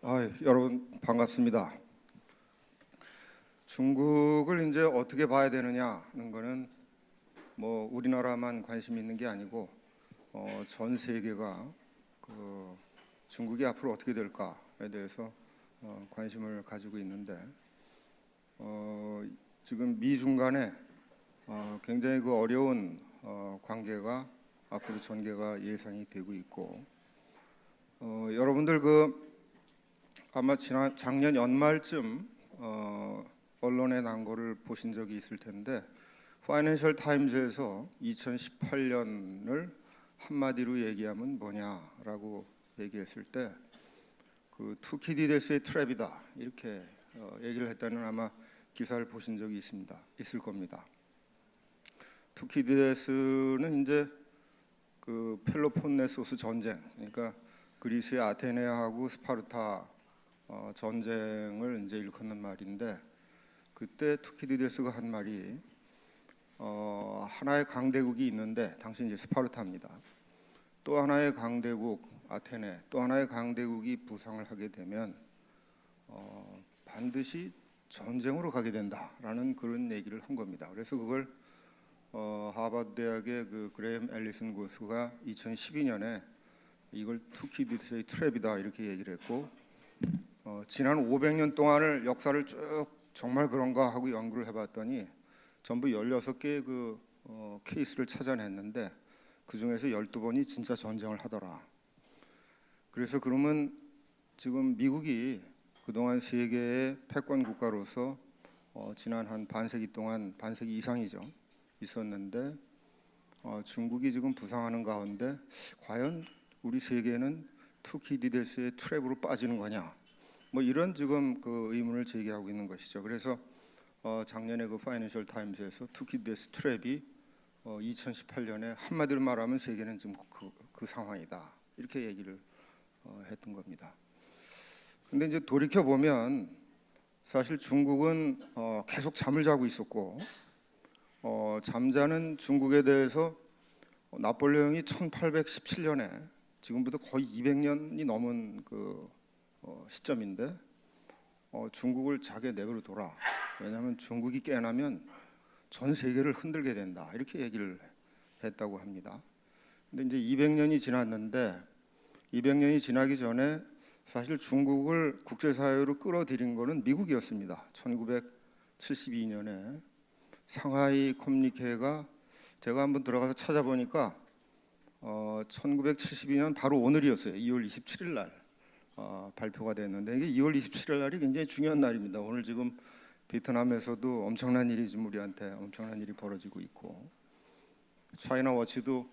여러분 반갑습니다. 중국을 이제 어떻게 봐야 되느냐 하는 거는 뭐 우리나라만 관심 있는 게 아니고 전 세계가 중국이 앞으로 어떻게 될까에 대해서 관심을 가지고 있는데 지금 미중 간에 굉장히 어려운 관계가 앞으로 전개가 예상이 되고 있고 여러분들 아마 작년 연말쯤 언론에 난 거를 보신 적이 있을 텐데 파이낸셜 타임즈에서 2018년을 한마디로 얘기하면 뭐냐라고 얘기했을 때 투키디데스의 트랩이다 이렇게 얘기를 했다는 아마 기사를 보신 적이 있을 겁니다. 투키디데스는 이제 펠로폰네소스 전쟁, 그러니까 그리스의 아테네하고 스파르타 전쟁을 이제 일컫는 말인데, 그때 투키디데스가 한 말이 하나의 강대국이 있는데 당시 이제 스파르타입니다. 또 하나의 강대국 아테네, 또 하나의 강대국이 부상을 하게 되면 반드시 전쟁으로 가게 된다라는 그런 얘기를 한 겁니다. 그래서 그걸 하버드 대학의 그레이엄 앨리슨 교수가 2012년에 이걸 투키디데스의 트랩이다 이렇게 얘기를 했고, 지난 500년 동안을 역사를 쭉 정말 그런가 하고 연구를 해봤더니 전부 16개의 케이스를 찾아냈는데 그 중에서 12번이 진짜 전쟁을 하더라. 그래서 그러면 지금 미국이 그동안 세계의 패권 국가로서 지난 한 반세기 동안, 반세기 이상이죠, 있었는데 중국이 지금 부상하는 가운데 과연 우리 세계는 투키디데스의 트랩으로 빠지는 거냐, 뭐 이런 지금 의문을 제기하고 있는 것이죠. 그래서 작년에 파이낸셜 타임즈에서 투키디데스 트랩이 2018년에 한마디로 말하면 세계는 지금 그 상황이다 이렇게 얘기를 했던 겁니다. 근데 이제 돌이켜 보면 사실 중국은 계속 잠을 자고 있었고 잠자는 중국에 대해서 나폴레옹이 1817년에 지금부터 거의 200년이 넘은 시점인데 중국을 자게 내버려둬라. 왜냐하면 중국이 깨나면 전 세계를 흔들게 된다 이렇게 얘기를 했다고 합니다. 근데 이제 200년이 지났는데 200년이 지나기 전에 사실 중국을 국제사회로 끌어들인 거는 미국이었습니다. 1972년에 상하이 커뮤니케가 제가 한번 들어가서 찾아보니까 1972년 바로 오늘이었어요. 2월 27일 날 발표가 됐는데 이게 2월 27일 날이 굉장히 중요한 날입니다. 오늘 지금 베트남에서도 엄청난 일이 지금 우리한테 엄청난 일이 벌어지고 있고, 차이나 워치도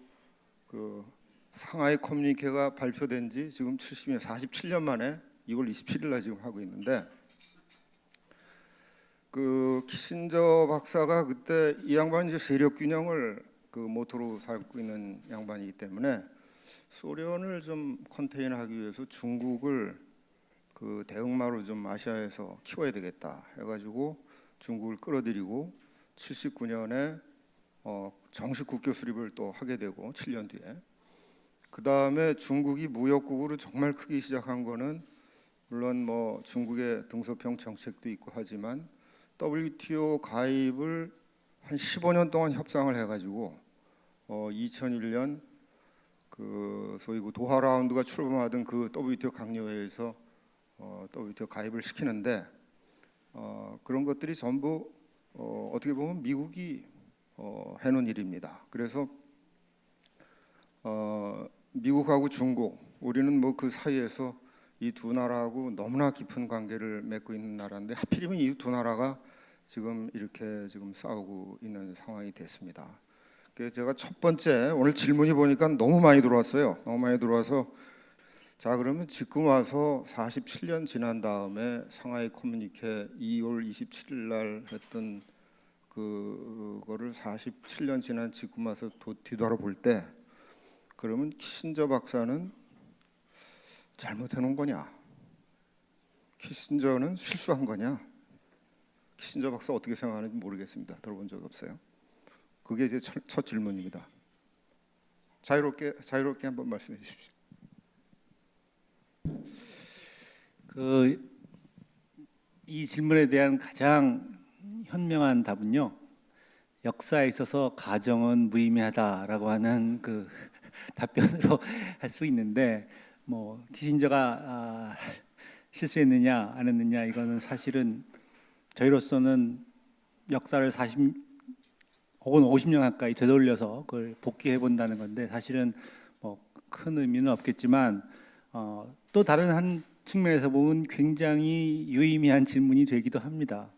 상하이 커뮤니케가 발표된 지 지금 47년 만에 2월 27일 날 지금 하고 있는데, 키신저 박사가 그때 이 양반이 이제 세력 균형을 모토로 삼고 있는 양반이기 때문에 소련을 좀 컨테인하기 위해서 중국을 대응마로 좀 아시아에서 키워야 되겠다 해가지고 중국을 끌어들이고 79년에 정식 국교 수립을 또 하게 되고 7년 뒤에 그 다음에 중국이 무역국으로 정말 크기 시작한 거는 물론 뭐 중국의 등소평 정책도 있고 하지만 WTO 가입을 한 15년 동안 협상을 해가지고 2001년 소위 도하 라운드가 출범하던 WTO 강요회에서 WTO 가입을 시키는데 그런 것들이 전부 어떻게 보면 미국이 해놓은 일입니다. 그래서 미국하고 중국, 우리는 뭐 그 사이에서 이 두 나라하고 너무나 깊은 관계를 맺고 있는 나라인데 하필이면 이 두 나라가 지금 이렇게 지금 싸우고 있는 상황이 됐습니다. 그래서 제가 첫 번째 오늘 질문이 보니까 너무 많이 들어왔어요. 너무 많이 들어와서 자 그러면 지금 와서 47년 지난 다음에 상하이 커뮤니케 2월 27일 날 했던 그거를 47년 지난 지금 와서 뒤돌아볼 때 그러면 키신저 박사는 잘못해 놓은 거냐? 키신저는 실수한 거냐? 키신저 박사 어떻게 생각하는지 모르겠습니다. 들어본 적 없어요. 그게 이제 첫 질문입니다. 자유롭게 한번 말씀해 주십시오. 이 질문에 대한 가장 현명한 답은요, 역사에 있어서 가정은 무의미하다라고 하는 그 답변으로 할 수 있는데, 뭐 키신저가 실수했느냐 안 했느냐, 이거는 사실은 저희로서는 역사를 40 혹은 50년 가까이 되돌려서 그걸 복귀해 본다는 건데, 사실은 뭐 큰 의미는 없겠지만 또 다른 한 측면에서 보면 굉장히 유의미한 질문이 되기도 합니다.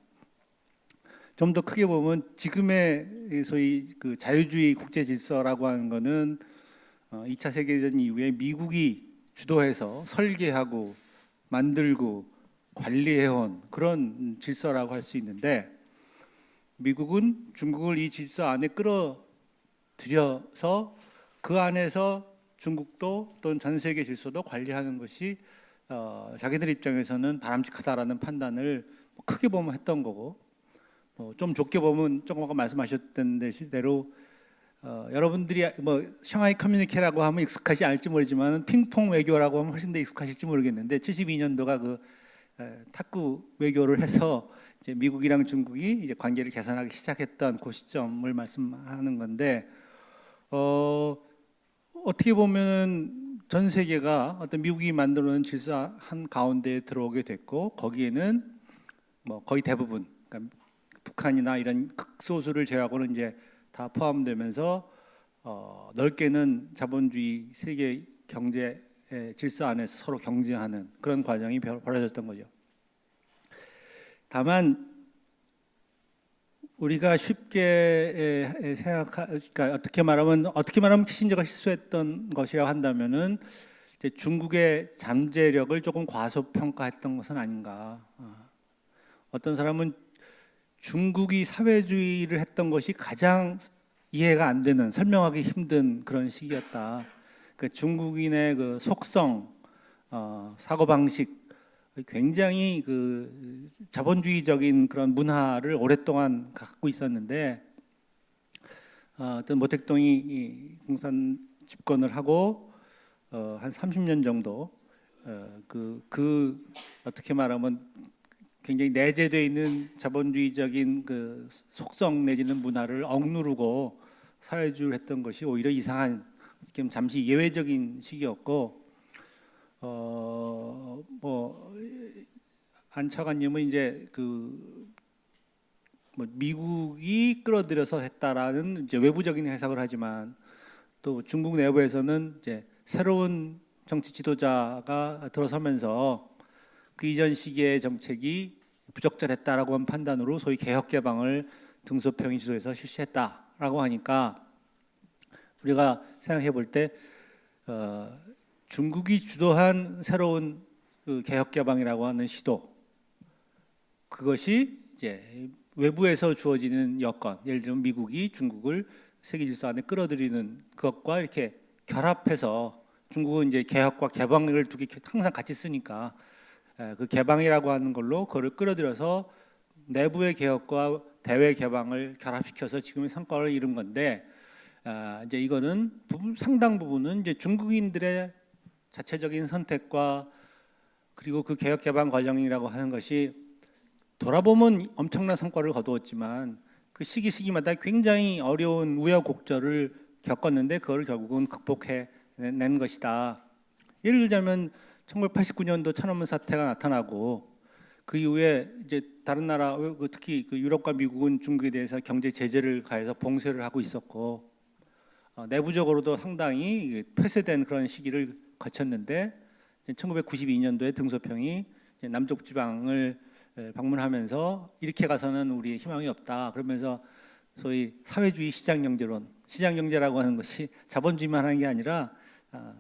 좀 더 크게 보면 지금의 소위 그 자유주의 국제 질서라고 하는 거는 2차 세계대전 이후에 미국이 주도해서 설계하고 만들고 관리해온 그런 질서라고 할 수 있는데, 미국은 중국을 이 질서 안에 끌어들여서 그 안에서 중국도 또는 전 세계 질서도 관리하는 것이 자기들 입장에서는 바람직하다라는 판단을 크게 보면 했던 거고, 좀 좁게 보면 조금 아까 말씀하셨던 대로 여러분들이 뭐 샹하이 커뮤니케라고 하면 익숙하지 않을지 모르지만 핑퐁 외교라고 하면 훨씬 더 익숙하실지 모르겠는데, 72년도가 그 탁구 외교를 해서 이제 미국이랑 중국이 이제 관계를 개선하기 시작했던 그 시점을 말씀하는 건데, 어떻게 보면 전 세계가 어떤 미국이 만들어놓은 질서 한 가운데에 들어오게 됐고, 거기에는 뭐 거의 대부분, 그러니까 북한이나 이런 극소수를 제외하고는 이제 다 포함되면서 넓게는 자본주의 세계 경제 질서 안에서 서로 경쟁하는 그런 과정이 벌어졌던 거죠. 다만 우리가 쉽게 그러니까 어떻게 말하면 키신저가 실수했던 것이라고 한다면은 이제 중국의 잠재력을 조금 과소평가했던 것은 아닌가. 어떤 사람은 중국이 사회주의를 했던 것이 가장 이해가 안 되는, 설명하기 힘든 그런 시기였다. 그 중국인의 그 속성, 사고 방식, 굉장히 그 자본주의적인 그런 문화를 오랫동안 갖고 있었는데, 어떤 모택동이 공산 집권을 하고 한 30년 정도 어떻게 말하면 굉장히 내재되어 있는 자본주의적인 그 속성 내지는 문화를 억누르고 사회주의를 했던 것이 오히려 이상한, 잠시 예외적인 시기였고, 안차관님은 이제 미국이 끌어들여서 했다라는 이제 외부적인 해석을 하지만, 또 중국 내부에서는 이제 새로운 정치 지도자가 들어서면서 그 이전 시기의 정책이 부적절했다라고 한 판단으로 소위 개혁 개방을 등소평이 주도해서 실시했다라고 하니까, 우리가 생각해 볼 때 중국이 주도한 새로운 그 개혁 개방이라고 하는 시도, 그것이 이제 외부에서 주어지는 여건, 예를 들면 미국이 중국을 세계 질서 안에 끌어들이는 것과 이렇게 결합해서, 중국은 이제 개혁과 개방을 두 개 항상 같이 쓰니까 그 개방이라고 하는 걸로 그걸 끌어들여서 내부의 개혁과 대외 개방을 결합시켜서 지금의 성과를 이룬 건데, 이제 이거는 상당 부분은 이제 중국인들의 자체적인 선택과 그리고 그 개혁 개방 과정이라고 하는 것이 돌아보면 엄청난 성과를 거두었지만, 그 시기마다 굉장히 어려운 우여곡절을 겪었는데 그걸 결국은 극복해낸 것이다. 예를 들자면 1989년도 천안문 사태가 나타나고, 그 이후에 이제 다른 나라, 특히 그 유럽과 미국은 중국에 대해서 경제 제재를 가해서 봉쇄를 하고 있었고, 내부적으로도 상당히 폐쇄된 그런 시기를 거쳤는데, 1992년도에 등소평이 남쪽 지방을 방문하면서 이렇게 가서는 우리의 희망이 없다, 그러면서 소위 사회주의 시장경제론, 시장경제라고 하는 것이 자본주의만 하는 게 아니라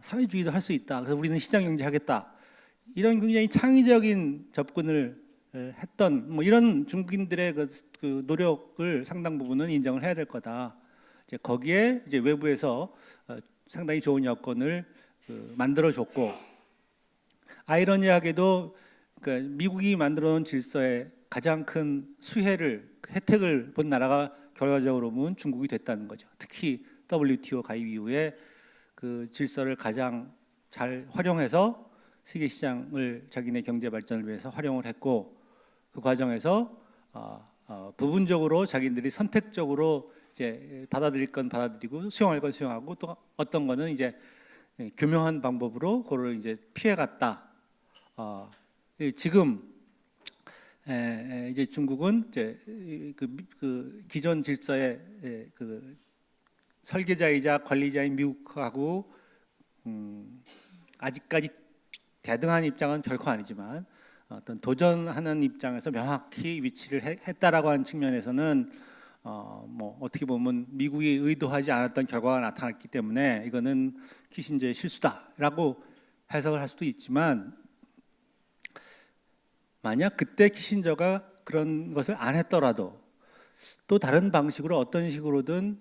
사회주의도 할 수 있다, 그래서 우리는 시장경제 하겠다, 이런 굉장히 창의적인 접근을 했던 뭐 이런 중국인들의 그 노력을 상당 부분은 인정을 해야 될 거다. 이제 거기에 이제 외부에서 상당히 좋은 여건을 만들어줬고, 아이러니하게도 그러니까 미국이 만들어놓은 질서에 가장 큰 혜택을 본 나라가 결과적으로 보면 중국이 됐다는 거죠. 특히 WTO 가입 이후에 그 질서를 가장 잘 활용해서 세계 시장을 자기네 경제 발전을 위해서 활용을 했고 그 과정에서 부분적으로 자기들이 선택적으로 이제 받아들일 건 받아들이고 수용할 건 수용하고 또 어떤 거는 이제 교묘한 방법으로 그걸 이제 피해갔다. 지금 이제 중국은 이제 그 기존 질서의 그 설계자이자 관리자인 미국하고 아직까지 대등한 입장은 결코 아니지만 어떤 도전하는 입장에서 명확히 위치를 했다라고 하는 측면에서는 뭐 어떻게 보면 미국이 의도하지 않았던 결과가 나타났기 때문에 이거는 키신저의 실수다라고 해석을 할 수도 있지만 만약 그때 키신저가 그런 것을 안 했더라도 또 다른 방식으로 어떤 식으로든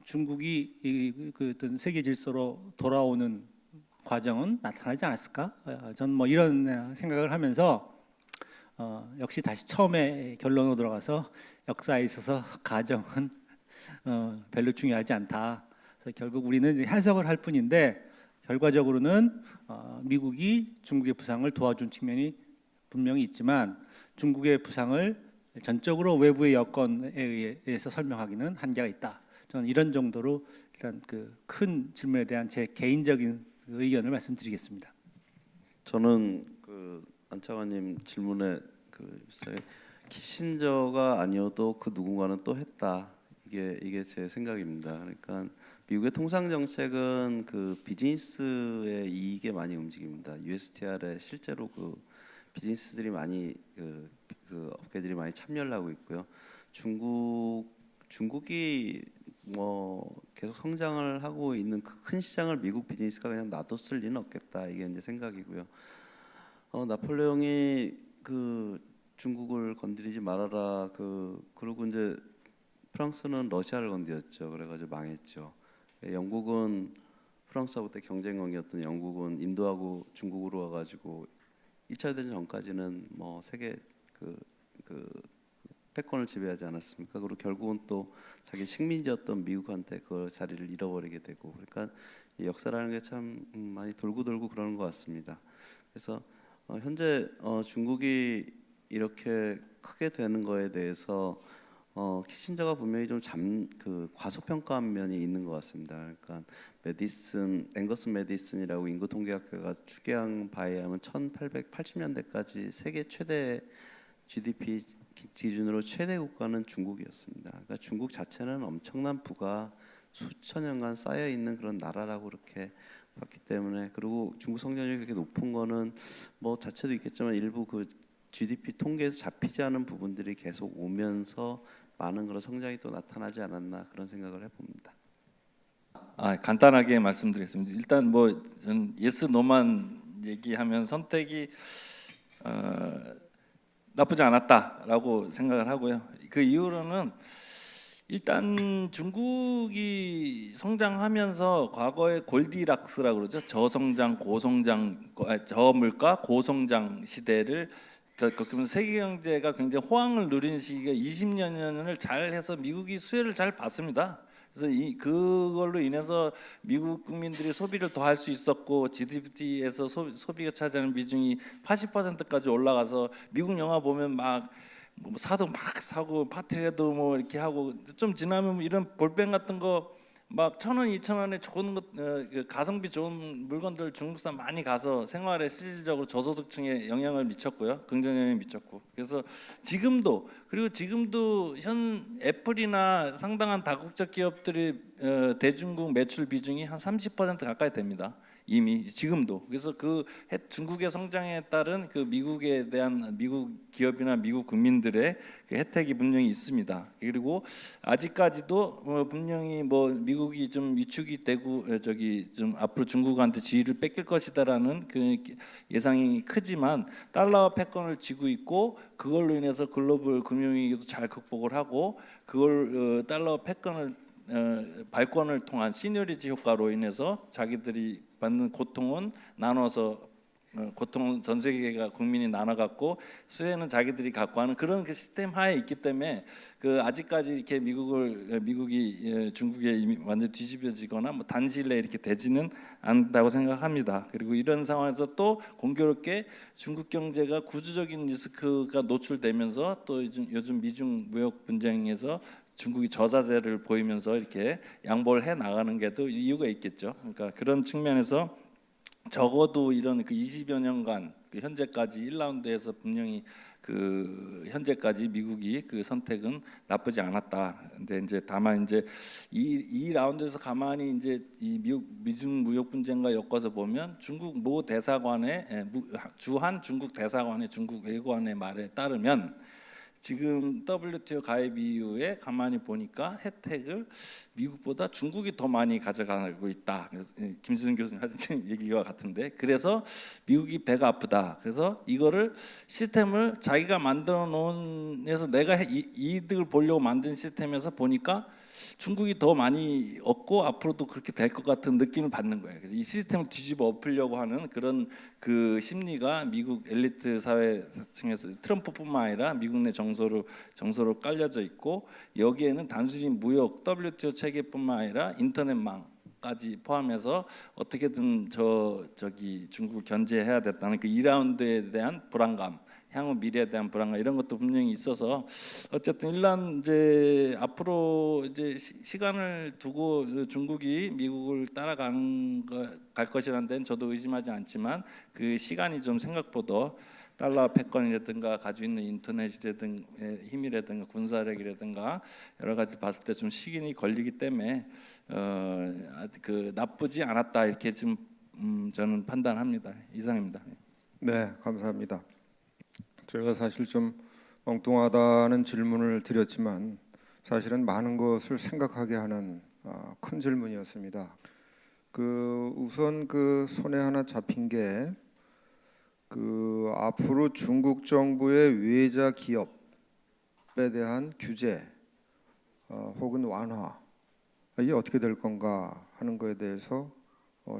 중국이 그 어떤 세계 질서로 돌아오는 과정은 나타나지 않았을까? 저는 뭐 이런 생각을 하면서 역시 다시 처음에 결론으로 들어가서 역사에 있어서 가정은 별로 중요하지 않다. 그래서 결국 우리는 이제 해석을 할 뿐인데 결과적으로는 미국이 중국의 부상을 도와준 측면이 분명히 있지만 중국의 부상을 전적으로 외부의 여건에 의해서 설명하기는 한계가 있다. 저는 이런 정도로 일단 그 큰 질문에 대한 제 개인적인 의견을 말씀드리겠습니다. 저는 그 안차관님 질문에 키신저가 아니어도 그 누군가는 또 했다. 이게 제 생각입니다. 그러니까 미국의 통상 정책은 그 비즈니스의 이익에 많이 움직입니다. USTR에 실제로 그 비즈니스들이 많이 그 업계들이 많이 참여를 하고 있고요. 중국이 뭐 계속 성장을 하고 있는 그 큰 시장을 미국 비즈니스가 그냥 놔뒀을 리는 없겠다. 이게 이제 생각이고요. 나폴레옹이 그 중국을 건드리지 말아라. 그리고 이제 프랑스는 러시아를 건드렸죠. 그래가지고 망했죠. 영국은 프랑스하고 때 경쟁 관계였던 영국은 인도하고 중국으로 와가지고 1차 대전 전까지는 뭐 세계 그 패권을 지배하지 않았습니까? 그리고 결국은 또 자기 식민지였던 미국한테 그 자리를 잃어버리게 되고, 그러니까 이 역사라는 게 참 많이 돌고 돌고 그러는 것 같습니다. 그래서 현재 중국이 이렇게 크게 되는 거에 대해서 키신저가 분명히 좀 과소평가한 면이 있는 것 같습니다. 그러니까 앵거스 메디슨이라고 인구통계학회가 추계한 바에 의하면 1880년대까지 세계 최대 GDP 기준으로 최대 국가는 중국이었습니다. 그러니까 중국 자체는 엄청난 부가 수천 년간 쌓여 있는 그런 나라라고 그렇게 봤기 때문에, 그리고 중국 성장률이 그렇게 높은 거는 뭐 자체도 있겠지만 일부 그 GDP 통계에서 잡히지 않은 부분들이 계속 오면서 많은 그런 성장이 또 나타나지 않았나 그런 생각을 해봅니다. 간단하게 말씀드리겠습니다. 일단 뭐 전 예스 노만 얘기하면 선택이 나쁘지 않았다라고 생각을 하고요. 그 이유로는 일단 중국이 성장하면서 과거에 골디락스라고 그러죠. 저성장, 고성장, 저물가, 고성장 시대를 그러면서 세계 경제가 굉장히 호황을 누린 시기가 20년을 잘 해서 미국이 수혜를 잘 봤습니다. 그래서 그걸로 인해서 미국 국민들이 소비를 더 할 수 있었고 GDP에서 소비가 차지하는 비중이 80%까지 올라가서 미국 영화 보면 막 사도 막 사고 파티라도 뭐 이렇게 하고 좀 지나면 이런 볼펜 같은 거 막 1,000원, 2,000원에 좋은 것 가성비 좋은 물건들 중국산 많이 가서 생활에 실질적으로 저소득층에 영향을 미쳤고요. 긍정적인 미쳤고. 그래서 지금도 현 애플이나 상당한 다국적 기업들이 대중국 매출 비중이 한 30% 가까이 됩니다. 이미 지금도. 그래서 그 중국의 성장에 따른 그 미국에 대한 미국 기업이나 미국 국민들의 그 혜택이 분명히 있습니다. 그리고 아직까지도 분명히 뭐 미국이 좀 위축이 되고 좀 앞으로 중국한테 지위를 뺏길 것이다라는 그 예상이 크지만 달러와 패권을 쥐고 있고 그걸로 인해서 글로벌 금융위기도 잘 극복을 하고 그걸 달러와 패권을 발권을 통한 시너리지 효과로 인해서 자기들이 받는 고통은 나눠서 고통 전 세계가 국민이 나눠 갖고 수혜는 자기들이 갖고 하는 그런 그 시스템 하에 있기 때문에 그 아직까지 이렇게 미국이 중국에 이미 완전 뒤집어지거나 뭐 단시일 내에 이렇게 되지는 않는다고 생각합니다. 그리고 이런 상황에서 또 공교롭게 중국 경제가 구조적인 리스크가 노출되면서 또 요즘 미중 무역 분쟁에서 중국이 저자세를 보이면서 이렇게 양보를 해 나가는 게 또 이유가 있겠죠. 그러니까 그런 측면에서 적어도 이런 그 20여 년간 그 현재까지 1라운드에서 분명히 그 현재까지 미국이 그 선택은 나쁘지 않았다. 근데 이제 다만 이제 이 라운드에서 가만히 이제 이 미중 무역 분쟁과 엮어서 보면 중국 모 대사관의 주한 중국 대사관의 중국 외교관의 말에 따르면 지금 WTO 가입 이후에 가만히 보니까 혜택을 미국보다 중국이 더 많이 가져가고 있다. 그래서 김수준 교수님 하신 얘기와 같은데, 그래서 미국이 배가 아프다. 그래서 이거를 시스템을 자기가 만들어 놓은에서 내가 이득을 보려고 만든 시스템에서 보니까 중국이 더 많이 얻고 앞으로도 그렇게 될 것 같은 느낌을 받는 거예요. 그래서 이 시스템을 뒤집어 엎으려고 하는 그런 그 심리가 미국 엘리트 사회층에서 트럼프뿐만 아니라 미국 내 정서로 깔려져 있고, 여기에는 단순히 무역 WTO 체계뿐만 아니라 인터넷망까지 포함해서 어떻게든 저기 중국을 견제해야 됐다는 그 2라운드에 대한 불안감, 향후 미래에 대한 불안감, 이런 것도 분명히 있어서 어쨌든 일단 이제 앞으로 이제 시간을 두고 중국이 미국을 따라가는 갈 것이라는 데는 저도 의심하지 않지만, 그 시간이 좀 생각보다 달러 패권이라든가 가지고 있는 인터넷이라든가 힘이라든가 군사력이라든가 여러 가지 봤을 때 좀 시간이 걸리기 때문에 그 나쁘지 않았다 이렇게 지금 저는 판단합니다. 이상입니다. 네, 감사합니다. 제가 사실 좀 엉뚱하다는 질문을 드렸지만 사실은 많은 것을 생각하게 하는 큰 질문이었습니다. 우선 그 손에 하나 잡힌 게 앞으로 중국 정부의 외자 기업에 대한 규제 혹은 완화, 이게 어떻게 될 건가 하는 거에 대해서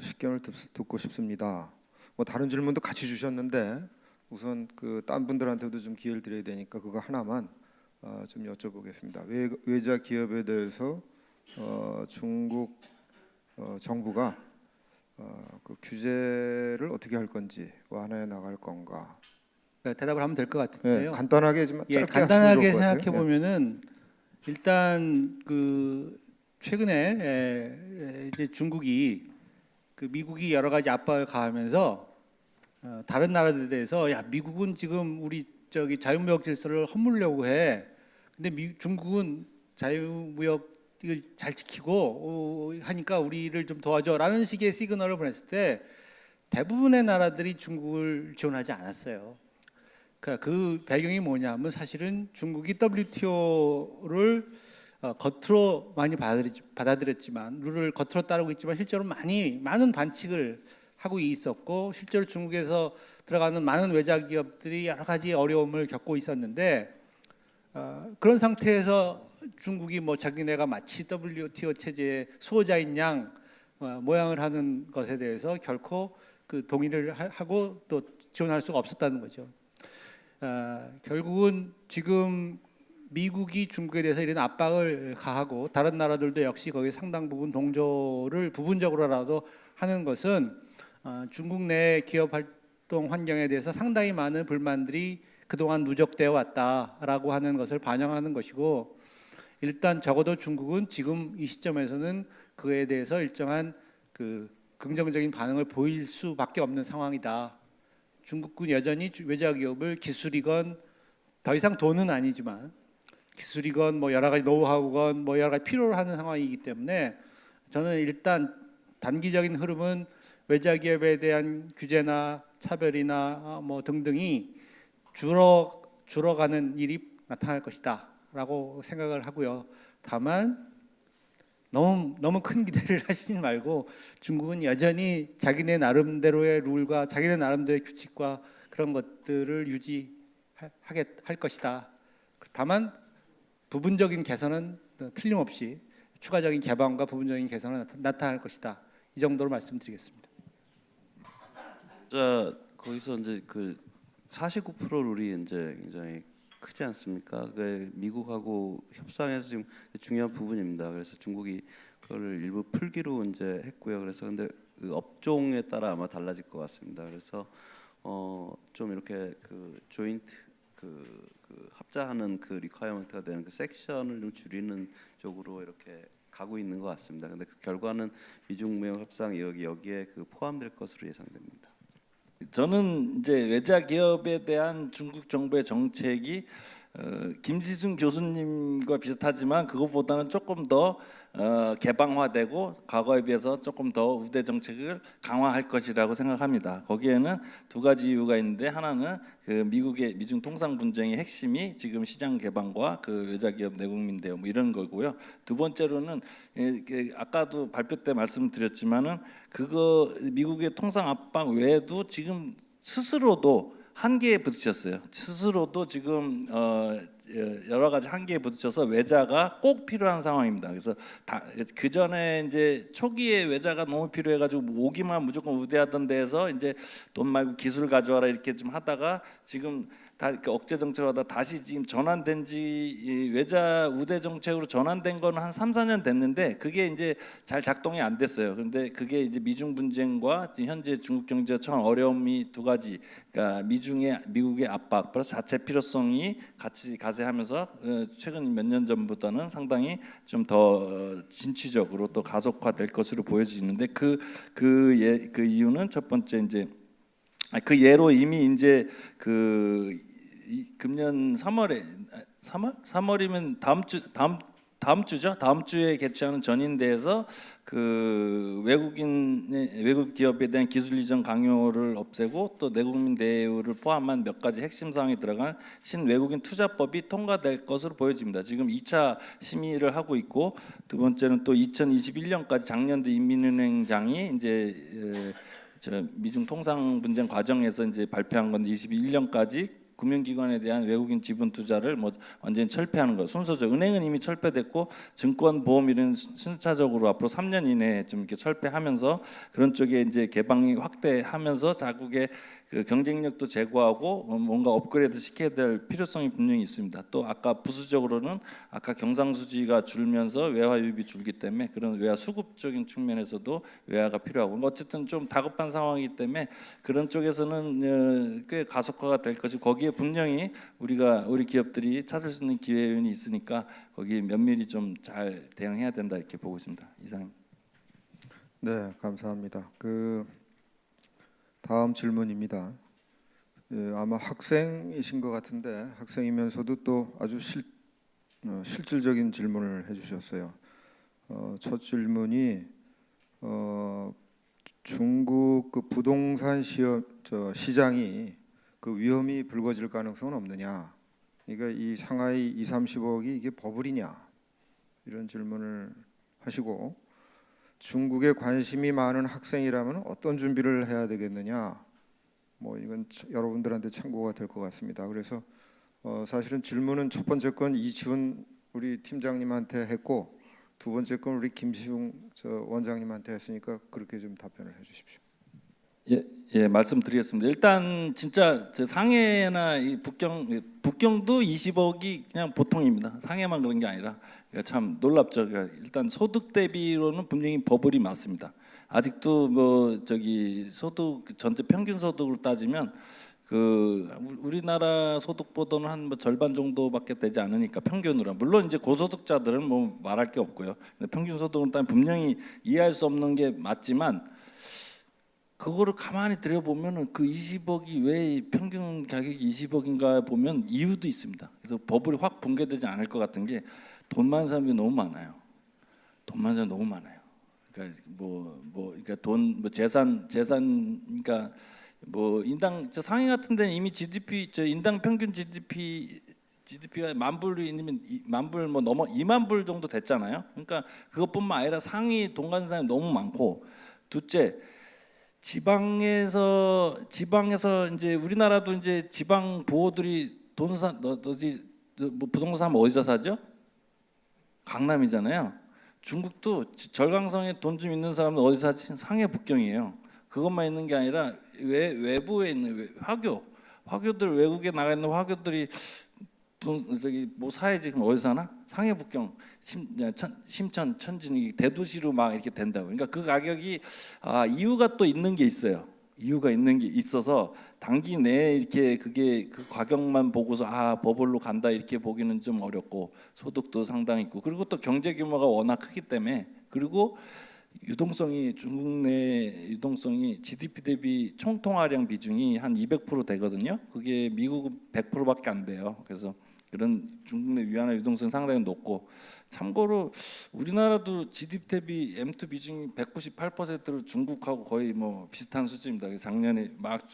식견을 듣고 싶습니다. 뭐 다른 질문도 같이 주셨는데 우선 딴 분들한테도 좀 기회를 드려야 되니까 그거 하나만 좀 여쭤보겠습니다. 외자 기업에 대해서 중국 정부가 그 규제를 어떻게 할 건지, 완화해 나갈 건가? 네, 대답을 하면 될 것 같은데요. 네, 간단하게 좀 짧게 간단하게 하시면 좋을 것 같아요. 생각해 보면은 일단 그 최근에 이제 중국이 그 미국이 여러 가지 압박을 가하면서 다른 나라들에 대해서 야, 미국은 지금 우리 저기 자유무역 질서를 허물려고 해. 근데 중국은 자유무역을 잘 지키고 하니까 우리를 좀 도와줘라는 식의 시그널을 보냈을 때 대부분의 나라들이 중국을 지원하지 않았어요. 그러니까 그 배경이 뭐냐면 사실은 중국이 WTO를 겉으로 많이 받아들였지만, 룰을 겉으로 따르고 있지만 실제로 많은 반칙을 하고 있었고, 실제로 중국에서 들어가는 많은 외자 기업들이 여러 가지 어려움을 겪고 있었는데, 그런 상태에서 중국이 뭐 자기네가 마치 WTO 체제의 수호자인 양 모양을 하는 것에 대해서 결코 그 동의를 하고 또 지원할 수가 없었다는 거죠. 결국은 지금 미국이 중국에 대해서 이런 압박을 가하고 다른 나라들도 역시 거기에 상당 부분 동조를 부분적으로라도 하는 것은 중국 내 기업 활동 환경에 대해서 상당히 많은 불만들이 그동안 누적되어 왔다라고 하는 것을 반영하는 것이고, 일단 적어도 중국은 지금 이 시점에서는 그에 대해서 일정한 그 긍정적인 반응을 보일 수밖에 없는 상황이다. 중국은 여전히 외자 기업을 기술이건, 더 이상 돈은 아니지만 기술이건 뭐 여러 가지 노하우건 뭐 여러 가지 필요로 하는 상황이기 때문에 저는 일단 단기적인 흐름은 외자 기업에 대한 규제나 차별이나 뭐 등등이 줄어가는 일이 나타날 것이다라고 생각을 하고요. 다만 너무 큰 기대를 하시지 말고 중국은 여전히 자기네 나름대로의 룰과 자기네 나름대로의 규칙과 그런 것들을 유지할 것이다. 다만 부분적인 개선은 틀림없이 추가적인 개방과 부분적인 개선은 나타날 것이다. 이 정도로 말씀드리겠습니다. 자, 거기서 이제 그 49% 룰이 이제 굉장히 크지 않습니까? 그 미국하고 협상에서 지금 중요한 부분입니다. 그래서 중국이 그거를 일부 풀기로 이제 했고요. 그래서 근데 그 업종에 따라 아마 달라질 것 같습니다. 그래서 좀 이렇게 그 조인트 그 합자하는 그 리ኳ이어먼트가 되는 그 섹션을 좀 줄이는 쪽으로 이렇게 가고 있는 것 같습니다. 근데 그 결과는 미중 무역 협상 여기에 그 포함될 것으로 예상됩니다. 저는 이제 외자 기업에 대한 중국 정부의 정책이 김시중 교수님과 비슷하지만 그것보다는 조금 더 개방화되고 과거에 비해서 조금 더 우대 정책을 강화할 것이라고 생각합니다. 거기에는 두 가지 이유가 있는데 하나는 그 미국의 미중 통상 분쟁의 핵심이 지금 시장 개방과 그 외자 기업 내국민 대우 뭐 이런 거고요. 두 번째로는 아까도 발표 때 말씀드렸지만은 그거 미국의 통상 압박 외에도 지금 스스로도 한계에 부딪혔어요. 스스로도 지금 여러 가지 한계에 부딪혀서 외자가 꼭 필요한 상황입니다. 그래서 그 전에 이제 초기에 외자가 너무 필요해가지고 오기만 무조건 우대하던 데에서 이제 돈 말고 기술 가져와라 이렇게 좀 하다가 지금 다 이렇게 억제 정책으로 하다 다시 지금 전환된 지 외자 우대 정책으로 전환된 거는 한 3, 4년 됐는데 그게 이제 잘 작동이 안 됐어요. 그런데 그게 이제 미중 분쟁과 지금 현재 중국 경제가 처한 어려움이 두 가지, 그러니까 미국의 압박 플러스 자체 필요성이 같이 가세하면서 최근 몇 년 전보다는 상당히 좀 더 진취적으로 또 가속화될 것으로 보여지는데 그 이유는 첫 번째 이제 그 예로 이미 이제 그 금년 3월이면 다음 주에 개최하는 전인대에서 그 외국 기업에 대한 기술 이전 강요를 없애고 또 내국민 대우를 포함한 몇 가지 핵심 사항이 들어간 신외국인 투자법이 통과될 것으로 보여집니다. 지금 2차 심의를 하고 있고 두 번째는 또 2021년까지 작년도 인민은행장이 이제 미중 통상 분쟁 과정에서 이제 발표한 건데 21년까지 금융기관에 대한 외국인 지분 투자를 뭐 완전히 철폐하는 거 순서죠. 은행은 이미 철폐됐고 증권 보험 이런 순차적으로 앞으로 3년 이내에 좀 이렇게 철폐하면서 그런 쪽에 이제 개방이 확대하면서 자국의 그 경쟁력도 제고하고 뭔가 업그레이드 시켜야 될 필요성이 분명히 있습니다. 또 아까 부수적으로는 아까 경상수지가 줄면서 외화 유입이 줄기 때문에 그런 외화 수급적인 측면에서도 외화가 필요하고 어쨌든 좀 다급한 상황이기 때문에 그런 쪽에서는 꽤 가속화가 될 것이고 거기에 분명히 우리 기업들이 찾을 수 있는 기회는 있으니까 거기에 면밀히 좀 잘 대응해야 된다 이렇게 보고 있습니다. 이상입니다. 네, 감사합니다. 다음 질문입니다. 아마 학생이신 것 같은데 학생이면서도 또 아주 실질적인 질문을 해주셨어요. 첫 질문이 중국 그 부동산 시장이 그 위험이 불거질 가능성은 없느냐? 그러니까 이 상하이 30억이 이게 버블이냐? 이런 질문을 하시고 중국에 관심이 많은 학생이라면 어떤 준비를 해야 되겠느냐? 뭐 이건 여러분들한테 참고가 될 것 같습니다. 그래서 사실은 질문은 첫 번째 건 이지훈 우리 팀장님한테 했고 두 번째 건 우리 김시중 원장님한테 했으니까 그렇게 좀 답변을 해주십시오. 예, 말씀드리겠습니다. 일단 진짜 상해나 이 북경도 20억이 그냥 보통입니다. 상해만 그런 게 아니라 참 놀랍죠. 일단 소득 대비로는 분명히 버블이 맞습니다. 아직도 뭐 소득 전체 평균 소득으로 따지면 그 우리나라 소득보다는 한 뭐 절반 정도밖에 되지 않으니까 평균으로 물론 이제 고소득자들은 뭐 말할 게 없고요. 근데 평균 소득으로 따면 분명히 이해할 수 없는 게 맞지만. 그거를 가만히 들여보면은 그 20억이 왜 평균 가격이 20억인가 보면 이유도 있습니다. 그래서 버블이 확 붕괴되지 않을 것 같은 게 돈 많은 사람이 너무 많아요. 돈 많은 사람이 너무 많아요. 그러니까 그러니까 재산 그러니까 뭐 인당 상해 같은 데는 이미 GDP 인당 평균 GDP가 10,000불이면 뭐 넘어 20,000불 정도 됐잖아요. 그러니까 그것뿐만 아니라 상위 돈 가진 사람이 너무 많고 둘째 지방에서 이제 우리나라도 이제 지방 부호들이 뭐 부동산 사면 어디서 사죠? 강남이잖아요. 중국도 절강성에 돈 좀 있는 사람은 어디서 사지? 상해 북경이에요. 그것만 있는 게 아니라 외부에 있는 화교들 외국에 나가 있는 화교들이 저기 뭐 사회 지금 어디서 사나? 상해 북경 심천 천진 대도시로 막 이렇게 된다고. 그러니까 그 가격이 이유가 또 있는 게 있어요. 이유가 있는 게 있어서 단기 내에 이렇게 그게 그 가격만 보고서 버블로 간다 이렇게 보기는 좀 어렵고 소득도 상당히 있고 그리고 또 경제 규모가 워낙 크기 때문에 그리고 유동성이 중국 내 유동성이 GDP 대비 총통화량 비중이 한 200% 되거든요. 그게 미국은 100%밖에 안 돼요. 그래서 그런 중국 내 위안화 유동성이 상당히 높고 참고로 우리나라도 GDP 대비 M2 비중이 198%로 중국하고 거의 뭐 비슷한 수준입니다. 작년에 막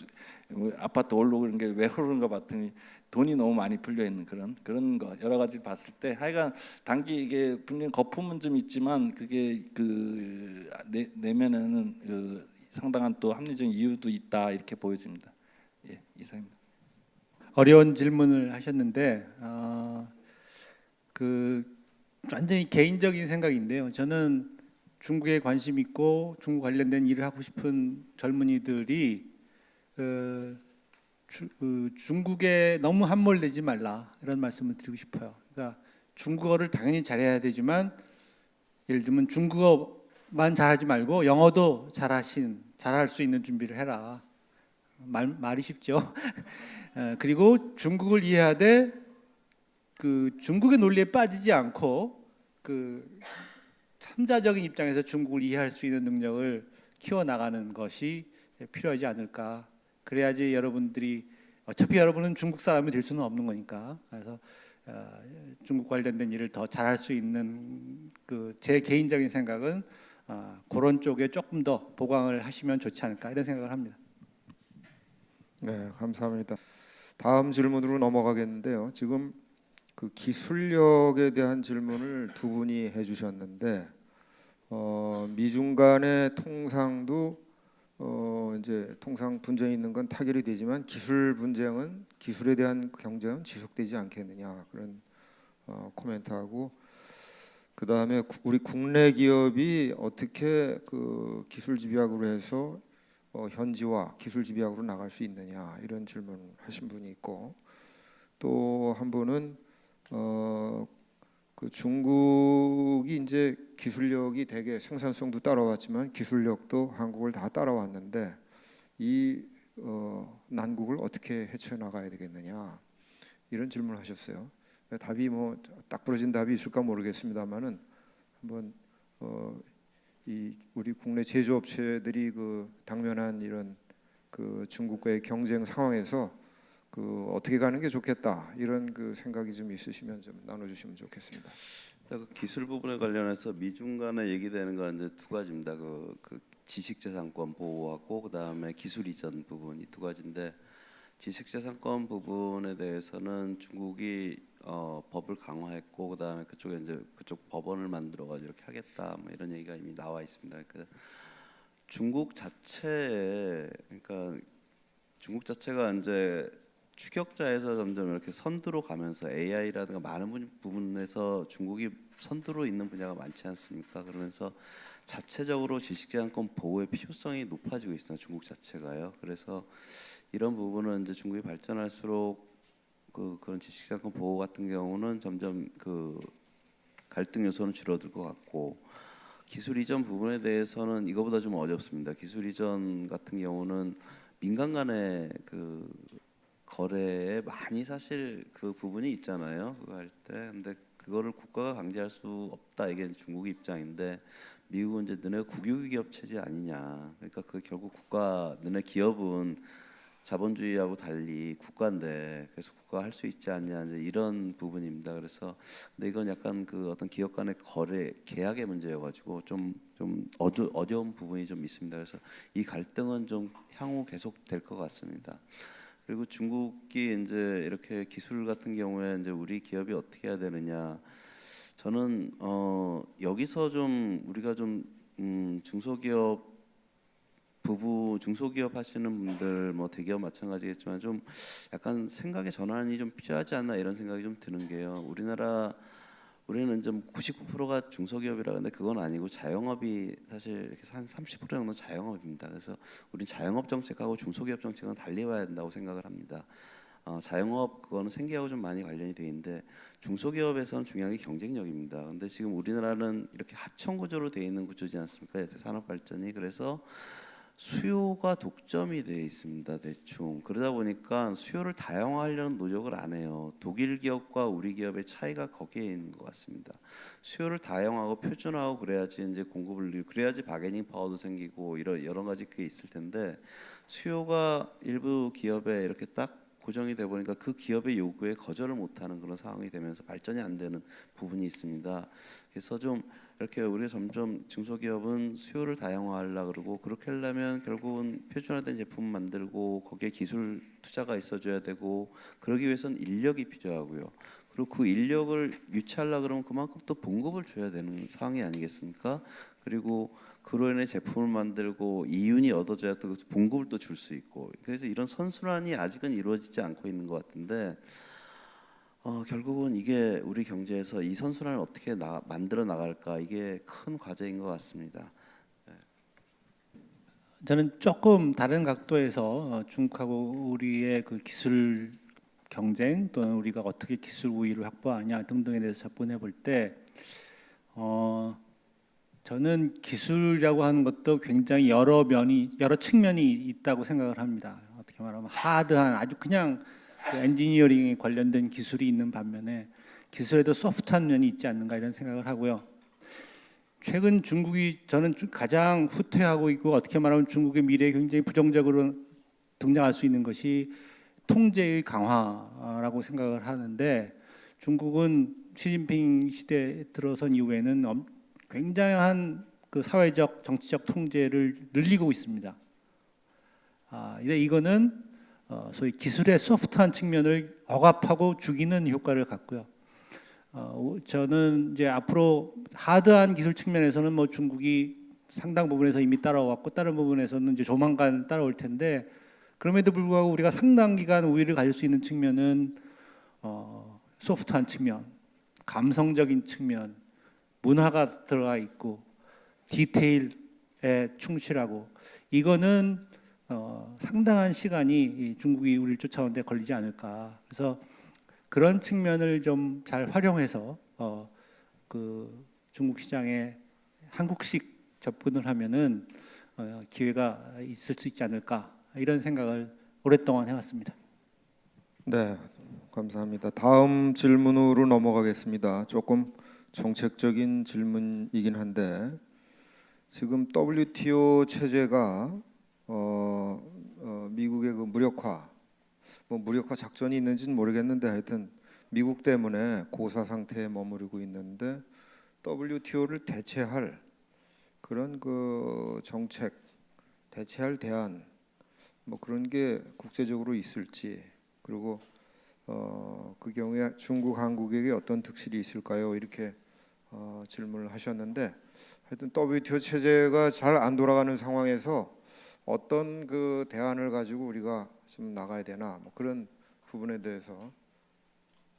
아파트 오르고 그런 게 왜 오르는가 봤더니 돈이 너무 많이 풀려 있는 그런 거 여러 가지 봤을 때 하여간 단기 이게 분명 거품은 좀 있지만 그게 그 내면에는 그 상당한 또 합리적인 이유도 있다 이렇게 보여집니다. 예, 이상입니다. 어려운 질문을 하셨는데 그 완전히 개인적인 생각인데요. 저는 중국에 관심 있고 중국 관련된 일을 하고 싶은 젊은이들이 중국에 너무 함몰되지 말라 이런 말씀을 드리고 싶어요. 그러니까 중국어를 당연히 잘해야 되지만 예를 들면 중국어만 잘하지 말고 영어도 잘할 수 있는 준비를 해라. 말이 쉽죠. 그리고 중국을 이해하되 그 중국의 논리에 빠지지 않고 그 참자적인 입장에서 중국을 이해할 수 있는 능력을 키워 나가는 것이 필요하지 않을까. 그래야지 여러분들이 어차피 여러분은 중국 사람이 될 수는 없는 거니까. 그래서 중국 관련된 일을 더 잘할 수 있는 그 제 개인적인 생각은 그런 쪽에 조금 더 보강을 하시면 좋지 않을까 이런 생각을 합니다. 네, 감사합니다. 다음 질문으로 넘어가겠는데요. 지금 그 기술력에 대한 질문을 두 분이 해주셨는데 미중 간의 통상도 이제 통상 분쟁이 있는 건 타결이 되지만 기술에 대한 경쟁은 지속되지 않겠느냐 그런 코멘트하고 그 다음에 우리 국내 기업이 어떻게 그 기술 집약으로 해서 현지화 기술 집약으로 나갈 수 있느냐 이런 질문하신 분이 있고 또 한 분은 그 중국이 이제 기술력이 되게 생산성도 따라왔지만 기술력도 한국을 다 따라왔는데 이 난국을 어떻게 헤쳐나가야 되겠느냐 이런 질문을 하셨어요. 답이 뭐 딱 부러진 답이 있을까 모르겠습니다만은 한번 이 우리 국내 제조업체들이 그 당면한 이런 그 중국과의 경쟁 상황에서 그 어떻게 가는 게 좋겠다 이런 그 생각이 좀 있으시면 좀 나눠주시면 좋겠습니다. 그 기술 부분에 관련해서 미중 간에 얘기되는 건 이제 두 가지입니다. 그 지식재산권 보호하고 그 다음에 기술 이전 부분이 두 가지인데 지식재산권 부분에 대해서는 중국이 법을 강화했고 그 다음에 그쪽에 이제 그쪽 법원을 만들어가지고 이렇게 하겠다 뭐 이런 얘기가 이미 나와 있습니다. 그러니까 중국 자체에 그러니까 중국 자체가 이제 추격자에서 점점 이렇게 선두로 가면서 AI라든가 많은 부분에서 중국이 선두로 있는 분야가 많지 않습니까? 그러면서 자체적으로 지식재산권 보호의 필요성이 높아지고 있어요. 중국 자체가요. 그래서 이런 부분은 이제 중국이 발전할수록 그런 지식재산권 보호 같은 경우는 점점 그 갈등 요소는 줄어들 것 같고 기술 이전 부분에 대해서는 이거보다 좀 어렵습니다. 기술 이전 같은 경우는 민간 간의 그 거래에 많이 사실 그 부분이 있잖아요. 그거 할 때. 근데 그거를 국가가 강제할 수 없다. 이게 중국 입장인데 미국은 이제 너네 국유 기업 체제 아니냐. 그러니까 그 결국 너네 기업은 자본주의하고 달리 국가인데 그래서 국가가 할 수 있지 않냐 이제 이런 부분입니다. 그래서 근데 이건 약간 그 어떤 기업 간의 거래 계약의 문제여가지고 좀 어려운 부분이 좀 있습니다. 그래서 이 갈등은 좀 향후 계속 될 것 같습니다. 그리고 중국이 이제 이렇게 기술 같은 경우에 이제 우리 기업이 어떻게 해야 되느냐. 저는 여기서 좀 우리가 좀 중소기업 하시는 분들 뭐 대기업 마찬가지겠지만 좀 약간 생각의 전환이 좀 필요하지 않나 이런 생각이 좀 드는 게요. 우리는 좀 99%가 중소기업이라 근데 그건 아니고 자영업이 사실 이렇게 한 30% 정도 자영업입니다. 그래서 우리 자영업 정책하고 중소기업 정책은 달리 봐야 된다고 생각을 합니다. 자영업 그거는 생계하고 좀 많이 관련이 돼 있는데 중소기업에서는 중요한 게 경쟁력입니다. 근데 지금 우리나라는 이렇게 하청 구조로 돼 있는 구조지 않습니까? 산업 발전이. 그래서 수요가 독점이 되어 있습니다. 대충 그러다 보니까 수요를 다양화하려는 노력을 안 해요. 독일 기업과 우리 기업의 차이가 거기에 있는 것 같습니다. 수요를 다양화하고 표준화하고 그래야지 이제 공급을 늘리고 그래야지 바게닝 파워도 생기고 이런 여러 가지 그게 있을 텐데 수요가 일부 기업에 이렇게 딱 고정이 돼 보니까 그 기업의 요구에 거절을 못하는 그런 상황이 되면서 발전이 안 되는 부분이 있습니다. 그래서 좀 이렇게 우리가 점점 중소기업은 수요를 다양화하려고 그러고 그렇게 하려면 결국은 표준화된 제품 만들고 거기에 기술 투자가 있어줘야 되고 그러기 위해서는 인력이 필요하고요. 그리고 그 인력을 유치하려고 그러면 그만큼 또 봉급을 줘야 되는 상황이 아니겠습니까? 그리고 그로 인해 제품을 만들고 이윤이 얻어져야 또 봉급을 또 줄 수 있고 그래서 이런 선순환이 아직은 이루어지지 않고 있는 것 같은데 결국은 이게 우리 경제에서 이 선순환을 어떻게 만들어 나갈까 이게 큰 과제인 것 같습니다. 저는 조금 다른 각도에서 중국하고 우리의 그 기술 경쟁 또는 우리가 어떻게 기술 우위를 확보하냐 등등에 대해서 접근해 볼 때 저는 기술이라고 하는 것도 굉장히 여러 측면이 있다고 생각을 합니다. 어떻게 말하면 하드한 아주 그냥 그 엔지니어링에 관련된 기술이 있는 반면에 기술에도 소프트한 면이 있지 않는가 이런 생각을 하고요. 최근 중국이 저는 가장 후퇴하고 있고 어떻게 말하면 중국의 미래에 굉장히 부정적으로 등장할 수 있는 것이 통제의 강화라고 생각을 하는데 중국은 시진핑 시대 들어선 이후에는 굉장한 그 사회적 정치적 통제를 늘리고 있습니다. 근데 이거는 소위 기술의 소프트한 측면을 억압하고 죽이는 효과를 갖고요. 저는 이제 앞으로 하드한 기술 측면에서는 뭐 중국이 상당 부분에서 이미 따라왔고 다른 부분에서는 이제 조만간 따라올 텐데 그럼에도 불구하고 우리가 상당 기간 우위를 가질 수 있는 측면은 소프트한 측면, 감성적인 측면, 문화가 들어가 있고 디테일에 충실하고 이거는 상당한 시간이 중국이 우리를 쫓아오는데 걸리지 않을까. 그래서 그런 측면을 좀 잘 활용해서 그 중국 시장에 한국식 접근을 하면은 기회가 있을 수 있지 않을까 이런 생각을 오랫동안 해왔습니다. 네, 감사합니다. 다음 질문으로 넘어가겠습니다. 조금 정책적인 질문이긴 한데 지금 WTO 체제가 미국의 그 무력화 작전이 있는지는 모르겠는데 하여튼 미국 때문에 고사 상태에 머무르고 있는데 WTO를 대체할 그런 그 정책, 대체할 대안 뭐 그런 게 국제적으로 있을지 그리고 그 경우에 중국, 한국에게 어떤 득실이 있을까요? 이렇게 질문을 하셨는데 하여튼 WTO 체제가 잘 안 돌아가는 상황에서 어떤 그 대안을 가지고 우리가 좀 나가야 되나 뭐 그런 부분에 대해서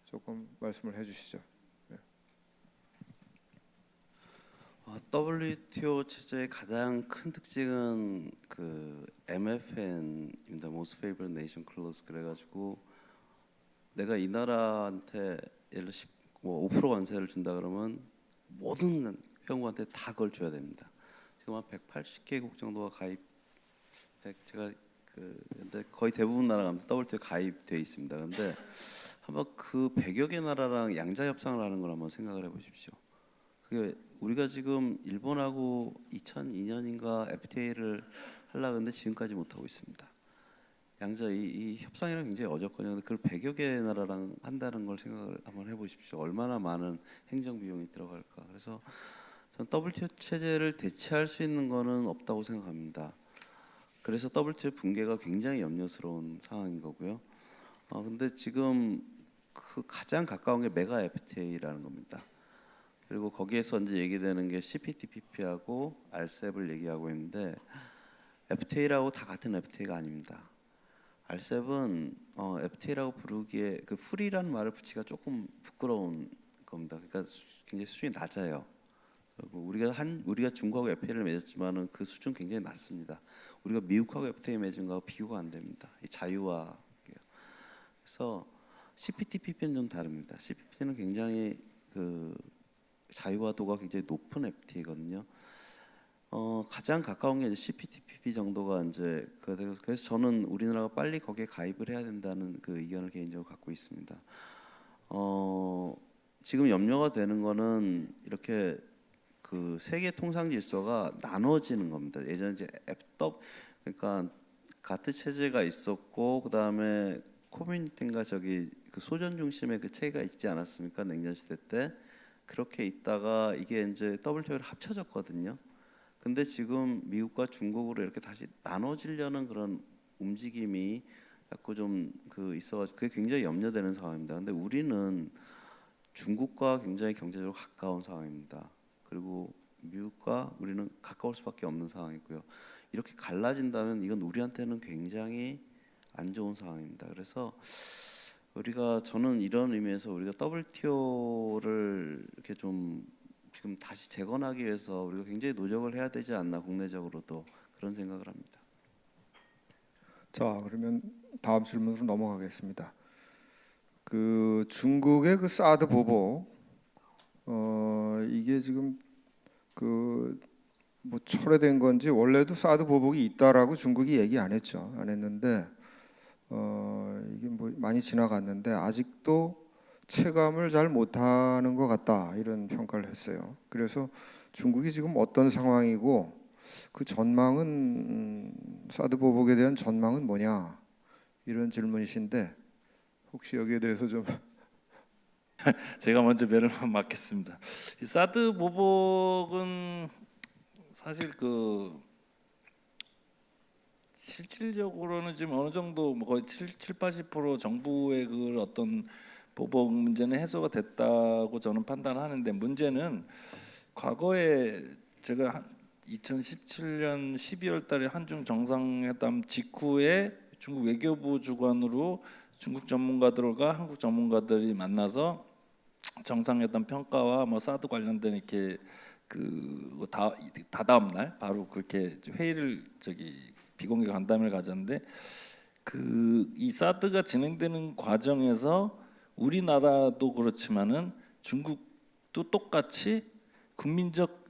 조금 말씀을 해주시죠. 네. WTO 체제의 가장 큰 특징은 그 MFN입니다. Most Favored Nation Clause. 그래가지고 내가 이 나라한테 예를 들어 5% 관세를 준다 그러면 모든 회원국한테 다 그걸 줘야 됩니다. 지금 한 180개국 정도가 제가 근데 거의 대부분 나라가 WTO 가입돼 있습니다. 근데 한번 그 100여 개 나라랑 양자 협상을 하는 걸 한번 생각을 해보십시오. 그게 우리가 지금 일본하고 2002년인가 FTA를 하려고 했는데 지금까지 못 하고 있습니다. 양자 이 협상이랑 굉장히 어렵거든요. 그걸 100여 개 나라랑 한다는 걸 생각을 한번 해보십시오. 얼마나 많은 행정 비용이 들어갈까. 그래서 전 WTO 체제를 대체할 수 있는 거는 없다고 생각합니다. 그래서 WTO 붕괴가 굉장히 염려스러운 상황인 거고요. 근데 지금 그 가장 가까운 게 메가 FTA라는 겁니다. 그리고 거기에서 이제 얘기되는 게 CPTPP하고 RCEP을 얘기하고 있는데 FTA라고 다 같은 FTA가 아닙니다. RCEP은 FTA라고 부르기에 그 풀이라는 말을 붙이기가 조금 부끄러운 겁니다. 그러니까 굉장히 수준이 낮아요. 그리고 우리가 중국하고 FTA를 맺었지만은 그 수준 굉장히 낮습니다. 우리가 미국하고 FTA 맺은 거하고 비교가 안 됩니다. 이 자유화. 그래서 CPTPP는 좀 다릅니다. CPTP는 굉장히 그 자유화도가 굉장히 높은 FTA거든요. 가장 가까운 게 이제 CPTPP 정도가 이제 그래서 저는 우리나라가 빨리 거기에 가입을 해야 된다는 그 의견을 개인적으로 갖고 있습니다. 지금 염려가 되는 거는 이렇게 그 세계 통상 질서가 나눠지는 겁니다. 예전에 이제 그러니까 가트 체제가 있었고 그 다음에 코미니티인가 저기 그 소련 중심의 그 체계가 있지 않았습니까? 냉전 시대 때 그렇게 있다가 이게 이제 WTO로 합쳐졌거든요. 근데 지금 미국과 중국으로 이렇게 다시 나눠지려는 그런 움직임이 자꾸 좀 그 있어가지고 그게 굉장히 염려되는 상황입니다. 근데 우리는 중국과 굉장히 경제적으로 가까운 상황입니다. 그리고 미국과 우리는 가까울 수밖에 없는 상황이고요. 이렇게 갈라진다면 이건 우리한테는 굉장히 안 좋은 상황입니다. 그래서 저는 이런 의미에서 우리가 WTO를 이렇게 좀 지금 다시 재건하기 위해서 우리가 굉장히 노력을 해야 되지 않나 국내적으로도 그런 생각을 합니다. 자, 그러면 다음 질문으로 넘어가겠습니다. 그 중국의 그 사드 보복 이게 지금 그 뭐 철회된 건지 원래도 사드 보복이 있다라고 중국이 얘기 안 했는데 이게 뭐 많이 지나갔는데 아직도 체감을 잘 못하는 것 같다 이런 평가를 했어요. 그래서 중국이 지금 어떤 상황이고 그 전망은 사드 보복에 대한 전망은 뭐냐 이런 질문이신데 혹시 여기에 대해서 좀 제가 먼저 매를 맞겠습니다. 이 사드 보복은 사실 그 실질적으로는 지금 어느 정도 뭐 거의 80% 정부의 그 어떤 보복 문제는 해소가 됐다고 저는 판단하는데 문제는 과거에 제가 2017년 12월 달에 한중 정상회담 직후에 중국 외교부 주관으로 중국 전문가들과 한국 전문가들이 만나서 정상회담 평가와 뭐 사드 관련된 이렇게 그 다다음 날 바로 그렇게 회의를 비공개 간담회를 가졌는데 그 이 사드가 진행되는 과정에서 우리나라도 그렇지만은 중국도 똑같이 국민적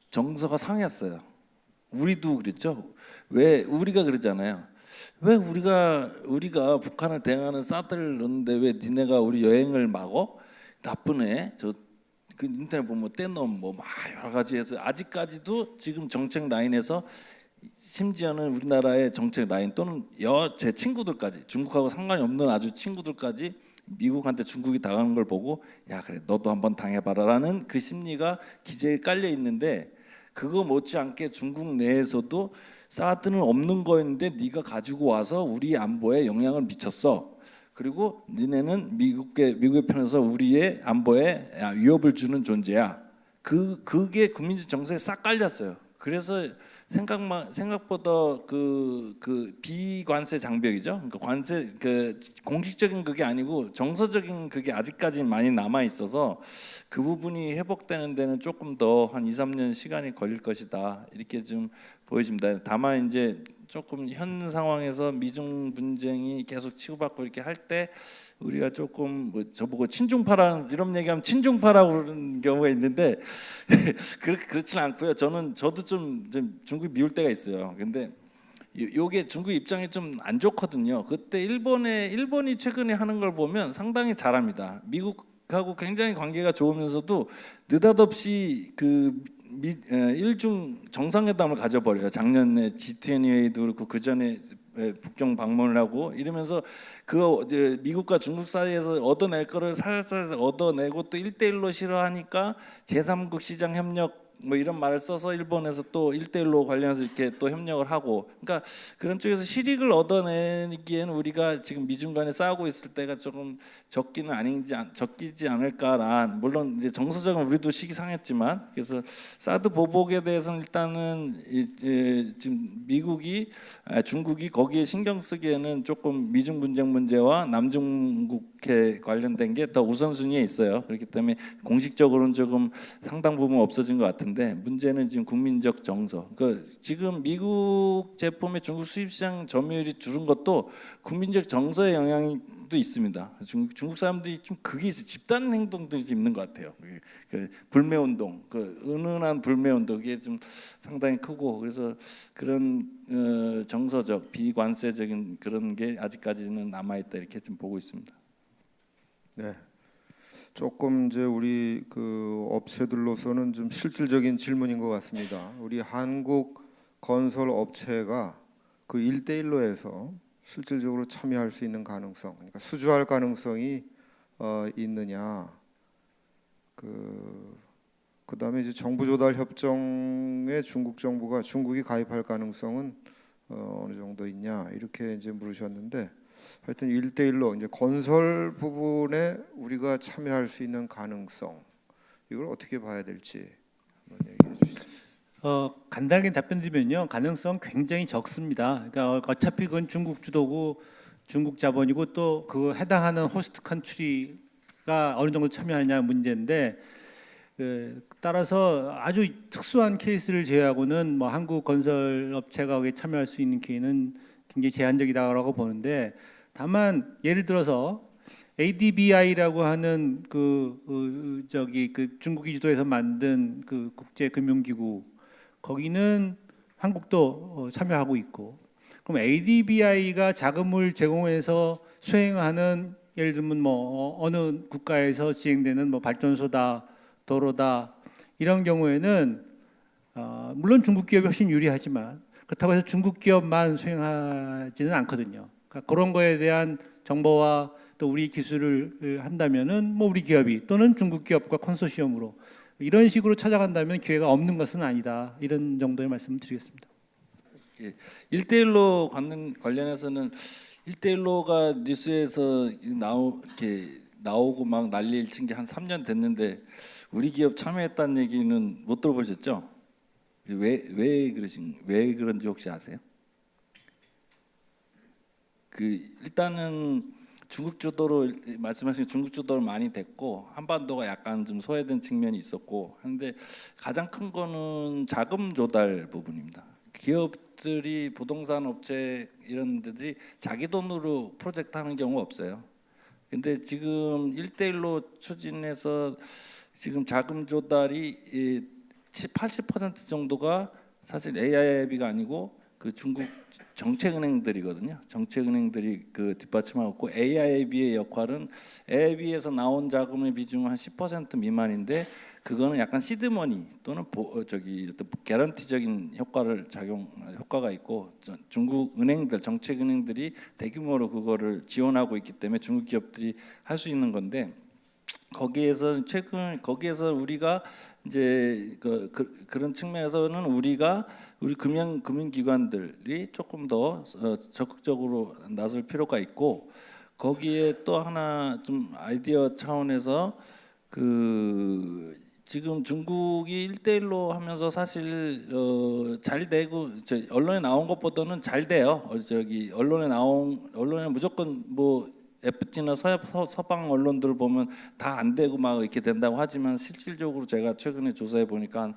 정서가 상했어요. 우리도 그랬죠. 왜 우리가 그러잖아요. 왜 우리가 북한을 대응하는 사드를 넣는데 왜 니네가 우리 여행을 막어? 나쁘네. 그 인터넷 보면 떼놈 뭐 막 여러 가지 해서 아직까지도 지금 정책 라인에서 심지어는 우리나라의 정책 라인 또는 제 친구들까지 중국하고 상관이 없는 아주 친구들까지 미국한테 중국이 당하는 걸 보고 야 그래 너도 한번 당해봐라라는 그 심리가 기저에 깔려 있는데 그거 못지않게 중국 내에서도 사드는 없는 거였는데 네가 가지고 와서 우리 안보에 영향을 미쳤어. 그리고 니네는 미국의 편에서 우리의 안보에 위협을 주는 존재야. 그게 국민적 정서에 싹 깔렸어요. 그래서 생각보다 그 비관세 장벽이죠. 그러니까 관세 그 공식적인 그게 아니고 정서적인 그게 아직까지 많이 남아 있어서 그 부분이 회복되는 데는 조금 더 한 2, 3년 시간이 걸릴 것이다. 이렇게 좀 보여집니다. 다만 이제 조금 현 상황에서 미중 분쟁이 계속 치고받고 이렇게 할 때 우리가 조금 뭐 저보고 친중파라는 이런 얘기하면 친중파라고 그러는 경우가 있는데 그렇지는 않고요. 저도 좀 중국이 미울 때가 있어요. 근데 요게 중국 입장이 좀 안 좋거든요. 그때 일본이 최근에 하는 걸 보면 상당히 잘합니다. 미국하고 굉장히 관계가 좋으면서도 느닷없이 일중 정상회담을 가져버려요. 작년에 G20회의도 그렇고 그 전에 북경 방문을 하고 이러면서 미국과 중국 사이에서 얻어낼 거를 살살 얻어내고 또 1대1로 싫어하니까 제3국 시장 협력 뭐 이런 말을 써서 일본에서 또 1대1로 관련해서 이렇게 또 협력을 하고, 그러니까 그런 쪽에서 실익을 얻어내기에는 우리가 지금 미중 간에 싸우고 있을 때가 조금 적기지 않을까란, 물론 이제 정서적으로 우리도 시기상했지만, 그래서 사드 보복에 대해서는 일단은 지금 미국이 중국이 거기에 신경 쓰기에는 조금 미중 분쟁 문제와 남중국해 관련된 게 더 우선순위에 있어요. 그렇기 때문에 공식적으로는 조금 상당 부분 없어진 것 같은데, 문제는 지금 국민적 정서. 그러니까 지금 미국 제품의 중국 수입 시장 점유율이 줄은 것도 국민적 정서의 영향도 있습니다. 중국 사람들이 좀 그게 집단 행동들이 좀 있는 것 같아요. 그 불매 운동, 그 은은한 불매 운동, 그게 좀 상당히 크고, 그래서 그런 정서적 비관세적인 그런 게 아직까지는 남아 있다, 이렇게 좀 보고 있습니다. 네. 조금 이제 우리 그 업체들로서는 좀 실질적인 질문인 것 같습니다. 우리 한국 건설 업체가 그 1대1로 해서 실질적으로 참여할 수 있는 가능성, 그러니까 수주할 가능성이 있느냐. 그다음에 이제 정부 조달 협정에 중국이 가입할 가능성은 어느 정도 있냐, 이렇게 이제 물으셨는데, 하여튼 1대1로 이제 건설 부분에 우리가 참여할 수 있는 가능성, 이걸 어떻게 봐야 될지 한번 얘기해 주시죠. 간단하게 답변드리면요, 가능성 굉장히 적습니다. 그러니까 어차피 그건 중국 주도고 중국 자본이고, 또 그 해당하는 호스트 컨트리가 어느 정도 참여하냐 문제인데, 따라서 아주 특수한 케이스를 제외하고는 뭐 한국 건설 업체가 거기에 참여할 수 있는 기회는 굉장히 제한적이다라고 보는데, 다만 예를 들어서 ADBI라고 하는 그 중국이 주도해서 만든 그 국제 금융기구, 거기는 한국도 참여하고 있고, 그럼 ADBI가 자금을 제공해서 수행하는, 예를 들면 뭐 어느 국가에서 진행되는 뭐 발전소다, 도로다, 이런 경우에는 물론 중국 기업이 훨씬 유리하지만, 그렇다고 해서 중국 기업만 수행하지는 않거든요. 그러니까 그런 거에 대한 정보와 또 우리 기술을 한다면은 뭐 우리 기업이 또는 중국 기업과 컨소시엄으로 이런 식으로 찾아간다면 기회가 없는 것은 아니다, 이런 정도의 말씀을 드리겠습니다. 1대1로 관련해서는 1대1로가 뉴스에서 나오고 막 난리를 친 게 한 3년 됐는데 우리 기업 참여했다는 얘기는 못 들어보셨죠? 왜 그런지 혹시 아세요? 일단은 중국 주도로, 말씀하신 중국 주도로 많이 됐고, 한반도가 약간 좀 소외된 측면이 있었고 하는데, 가장 큰 거는 자금 조달 부분입니다. 기업들이, 부동산 업체 이런 데들이 자기 돈으로 프로젝트 하는 경우가 없어요. 근데 지금 1대1로 추진해서 지금 자금 조달이 80% 정도가 사실 AIIB가 아니고 그 중국 정책은행들이거든요. 정책은행들이 그 뒷받침하고 있고, AIIB의 역할은 AIIB에서 나온 자금의 비중은 한 10% 미만인데, 그거는 약간 시드머니 또는 어떤 개런티적인 효과가 있고, 중국 은행들, 정책은행들이 대규모로 그거를 지원하고 있기 때문에 중국 기업들이 할 수 있는 건데, 거기에서 우리가 이제 그런 측면에서는 우리 금융기관들이 조금 더 적극적으로 나설 필요가 있고, 거기에 또 하나 좀 아이디어 차원에서 지금 중국이 1대1로 하면서 사실 잘 되고, 언론에 나온 것보다는 잘 돼요. 언론에 무조건 뭐 FT나 서방 언론들 보면 다 안 되고 막 이렇게 된다고 하지만, 실질적으로 제가 최근에 조사해 보니까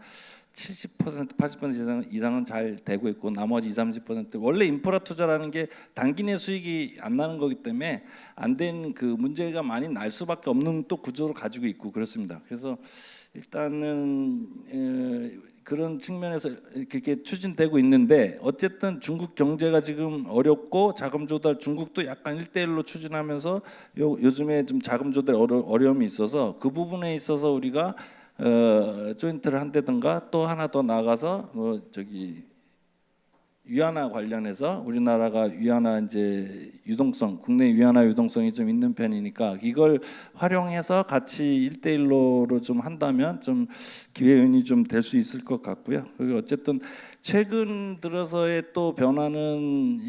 70%, 80% 이상은 잘 되고 있고, 나머지 20, 30% 원래 인프라 투자라는 게 단기 내 수익이 안 나는 거기 때문에 안 된 그 문제가 많이 날 수밖에 없는 또 구조를 가지고 있고 그렇습니다. 그래서 일단은 그런 측면에서 이렇게 추진되고 있는데, 어쨌든 중국 경제가 지금 어렵고 자금 조달, 중국도 약간 1대1로 추진하면서 요즘에 좀 자금 조달 어려움이 있어서, 그 부분에 있어서 우리가 조인트를 한다든가 또 하나 더 나가서 위안화 관련해서 우리나라가 위안화 이제 유동성, 국내 위안화 유동성이 좀 있는 편이니까 이걸 활용해서 같이 1대1로 좀 한다면 좀 기회연이 좀 될 수 있을 것 같고요. 그리고 어쨌든 최근 들어서의 또 변화는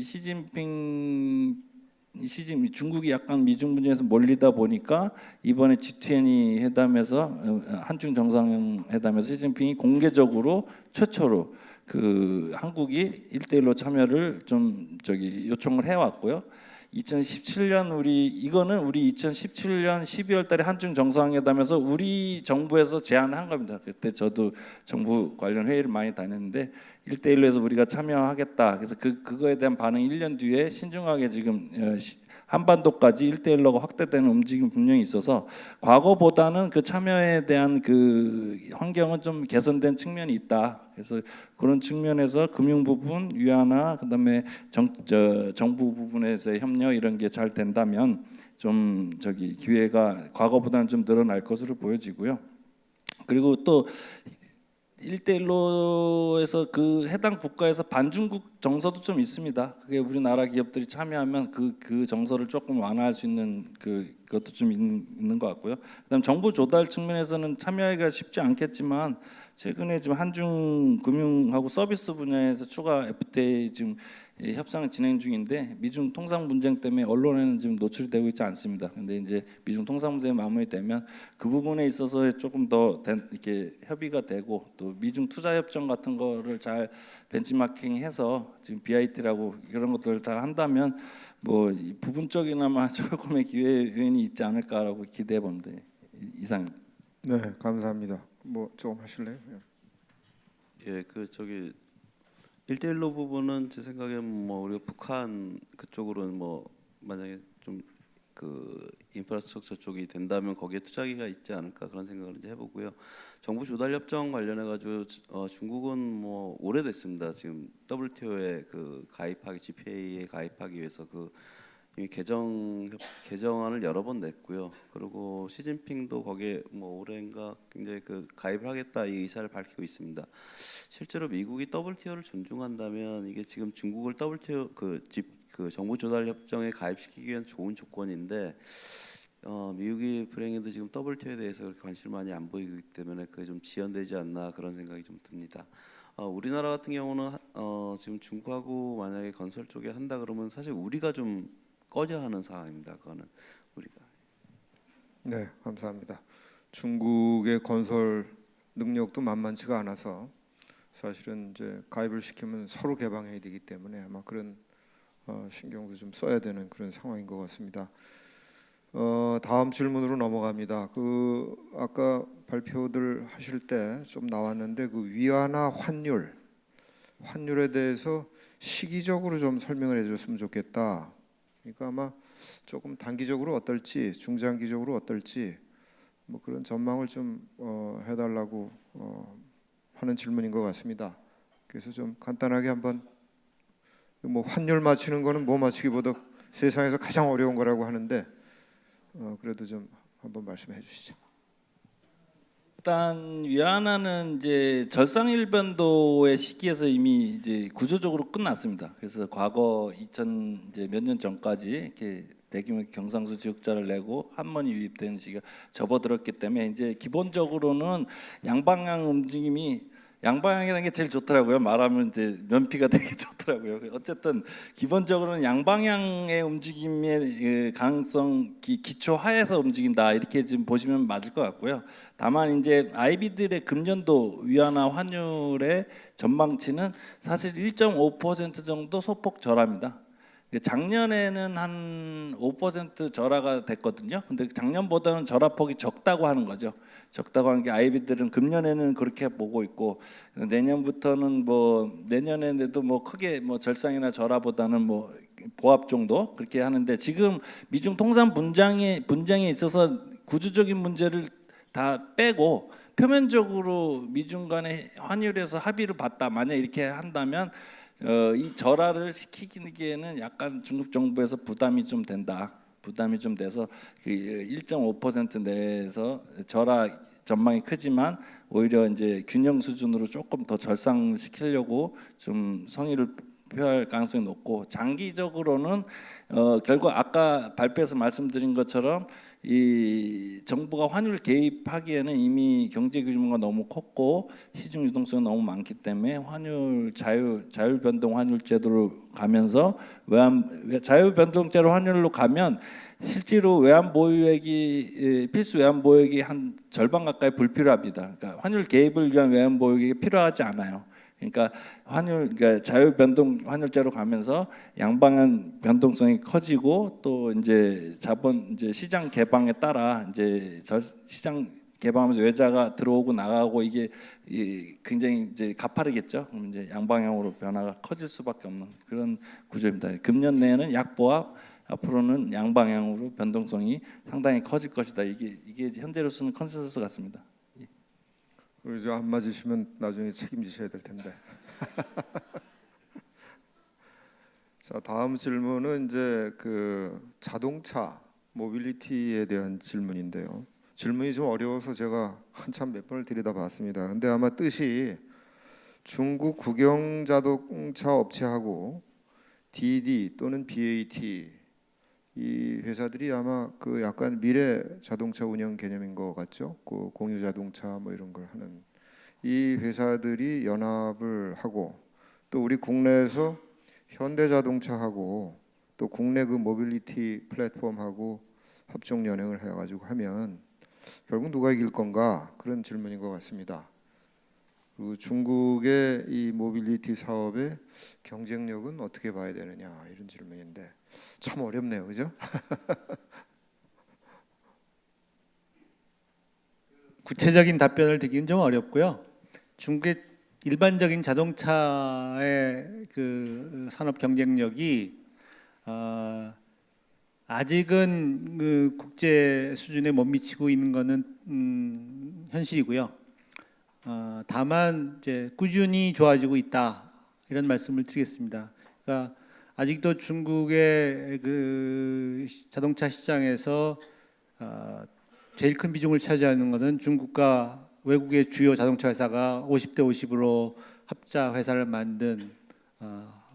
중국이 약간 미중 분쟁에서 몰리다 보니까 이번에 G20 회담에서 한중 정상회담에서 시진핑이 공개적으로 최초로 그 한국이 1대1로 참여를 좀 요청을 해왔고요. 2017년 이거는 우리 2017년 12월달에 한중 정상회담에서 우리 정부에서 제안한 겁니다. 그때 저도 정부 관련 회의를 많이 다녔는데 1대1로 해서 우리가 참여하겠다. 그래서 그거에 대한 반응이 1년 뒤에 신중하게 지금 한반도까지 1대1로가 확대되는 움직임이 분명히 있어서 과거보다는 그 참여에 대한 그 환경은 좀 개선된 측면이 있다. 그래서 그런 측면에서 금융 부분, 위안화, 그다음에 정부 부분에서의 협력 이런 게 잘 된다면 좀 기회가 과거보다는 좀 늘어날 것으로 보여지고요. 그리고 또 1대1로에서 그 해당 국가에서 반중국 정서도 좀 있습니다. 그게 우리나라 기업들이 참여하면 그 정서를 조금 완화할 수 있는 그것도 좀 있는 것 같고요. 그다음 정부 조달 측면에서는 참여하기가 쉽지 않겠지만 최근에 지금 한중 금융하고 서비스 분야에서 추가 FTA 지금 협상을 진행 중인데 미중 통상 분쟁 때문에 언론에는 지금 노출이 되고 있지 않습니다. 근데 이제 미중 통상 분쟁이 마무리되면 그 부분에 있어서 조금 더 이렇게 협의가 되고 또 미중 투자 협정 같은 거를 잘 벤치마킹해서 지금 BIT라고 이런 것들을 잘 한다면 뭐 부분적이나마 조금의 기회는 있지 않을까라고 기대해 봅니다. 이상입니다. 네, 감사합니다. 뭐 조금 하실래요? 예, 1대1로 부분은 제 생각엔 뭐 우리가 북한 그쪽으로는 뭐 만약에 좀 그 인프라스트럭처 쪽이 된다면 거기에 투자기가 있지 않을까 그런 생각을 이제 해보고요. 정부 조달 협정 관련해 가지고 중국은 뭐 오래됐습니다. 지금 WTO에 가입하기 GPA에 가입하기 위해서 이미 개정안을 여러 번 냈고요. 그리고 시진핑도 거기에 뭐 올해인가 굉장히 가입을 하겠다 이 의사를 밝히고 있습니다. 실제로 미국이 WTO를 존중한다면 이게 지금 중국을 WTO 정부 조달 협정에 가입시키기 위한 좋은 조건인데 미국이 불행히도 지금 WTO에 대해서 그렇게 관심을 많이 안 보이기 때문에 그게 좀 지연되지 않나 그런 생각이 좀 듭니다. 우리나라 같은 경우는 지금 중국하고 만약에 건설 쪽에 한다 그러면 사실 우리가 좀 꺼려하는 상황입니다. 그거는 우리가. 네, 감사합니다. 중국의 건설 능력도 만만치가 않아서 사실은 이제 가입을 시키면 서로 개방해야 되기 때문에 아마 그런 신경도 좀 써야 되는 그런 상황인 것 같습니다. 다음 질문으로 넘어갑니다. 아까 발표들 하실 때 좀 나왔는데 위안화 환율에 대해서 시기적으로 좀 설명을 해줬으면 좋겠다. 그러니까 아마 조금 단기적으로 어떨지, 중장기적으로 어떨지 뭐 그런 전망을 좀 해달라고 하는 질문인 것 같습니다. 그래서 좀 간단하게 한번 뭐 환율 맞추는 거는 뭐 맞추기보다 세상에서 가장 어려운 거라고 하는데 그래도 좀 한번 말씀해 주시죠. 일단 위안화는 이제 절상일변도의 시기에서 이미 이제 구조적으로 끝났습니다. 그래서 과거 2000 이제 몇 년 전까지 이렇게 대규모 경상수 지역자를 내고 한번이 유입되는 시기가 접어들었기 때문에 이제 기본적으로는 양방향 움직임이 양방향이라는 게 제일 좋더라고요. 말하면 이제 면피가 되게 좋더라고요. 어쨌든 기본적으로는 양방향의 움직임의 가능성 기초하에서 움직인다 이렇게 지금 보시면 맞을 것 같고요. 다만 이제 IB들의 금년도 위안화 환율의 전망치는 사실 1.5% 정도 소폭 절하입니다. 작년에는 한 5% 절하가 됐거든요. 근데 작년보다는 절하폭이 적다고 하는 거죠. 적다고 하는 게 IB들은 금년에는 그렇게 보고 있고 내년부터는 뭐 내년에도 뭐 크게 뭐 절상이나 절하보다는 뭐 보합 정도 그렇게 하는데 지금 미중 통상 분쟁에 있어서 구조적인 문제를 다 빼고 표면적으로 미중 간의 환율에서 합의를 봤다. 만약 이렇게 한다면 이 절하를 시키기에는 약간 중국 정부에서 부담이 좀 된다. 부담이 좀 돼서 1.5% 내에서 절하 전망이 크지만 오히려 이제 균형 수준으로 조금 더 절상시키려고 좀 성의를 표할 가능성이 높고 장기적으로는 결국 아까 발표에서 말씀드린 것처럼 이 정부가 환율 개입하기에는 이미 경제 규모가 너무 컸고 시중 유동성이 너무 많기 때문에 환율 자율 변동 환율 제도로 가면서 자율 변동제로 환율로 가면 실제로 외환 보유액이 필수 외환 보유액이 한 절반 가까이 불필요합니다. 그러니까 환율 개입을 위한 외환 보유액이 필요하지 않아요. 그러니까 그러니까 자율 변동 환율제로 가면서 양방향 변동성이 커지고 또 이제 이제 시장 개방에 따라 이제 시장 개방하면서 외자가 들어오고 나가고 이게 굉장히 이제 가파르겠죠. 그럼 이제 양방향으로 변화가 커질 수밖에 없는 그런 구조입니다. 금년 내에는 약보합, 앞으로는 양방향으로 변동성이 상당히 커질 것이다. 이게 현재로서는 컨센서스 같습니다. 그리고 안 맞으시면 나중에 책임지셔야 될 텐데. 자, 다음 질문은 이제 그 자동차 모빌리티에 대한 질문인데요. 질문이 좀 어려워서 제가 한참 몇 번을 들여다봤습니다. 근데 아마 뜻이 중국 국영 자동차 업체하고 DD 또는 BAT 이 회사들이 아마 그 약간 미래 자동차 운영 개념인 것 같죠. 그 공유 자동차 뭐 이런 걸 하는 이 회사들이 연합을 하고 또 우리 국내에서 현대자동차하고 또 국내 그 모빌리티 플랫폼하고 합종 연행을 해가지고 하면 결국 누가 이길 건가 그런 질문인 것 같습니다. 그리고 중국의 이 모빌리티 사업의 경쟁력은 어떻게 봐야 되느냐 이런 질문인데 참 어렵네요, 그죠? 구체적인 답변을 드리긴 좀 어렵고요. 중국의 일반적인 자동차의 그 산업 경쟁력이 아직은 그 국제 수준에 못 미치고 있는 것은 현실이고요. 다만 이제 꾸준히 좋아지고 있다 이런 말씀을 드리겠습니다. 그러니까 아직도 중국의 그 자동차 시장에서 제일 큰 비중을 차지하는 것은 중국과 외국의 주요 자동차 회사가 50대 50으로 합자 회사를 만든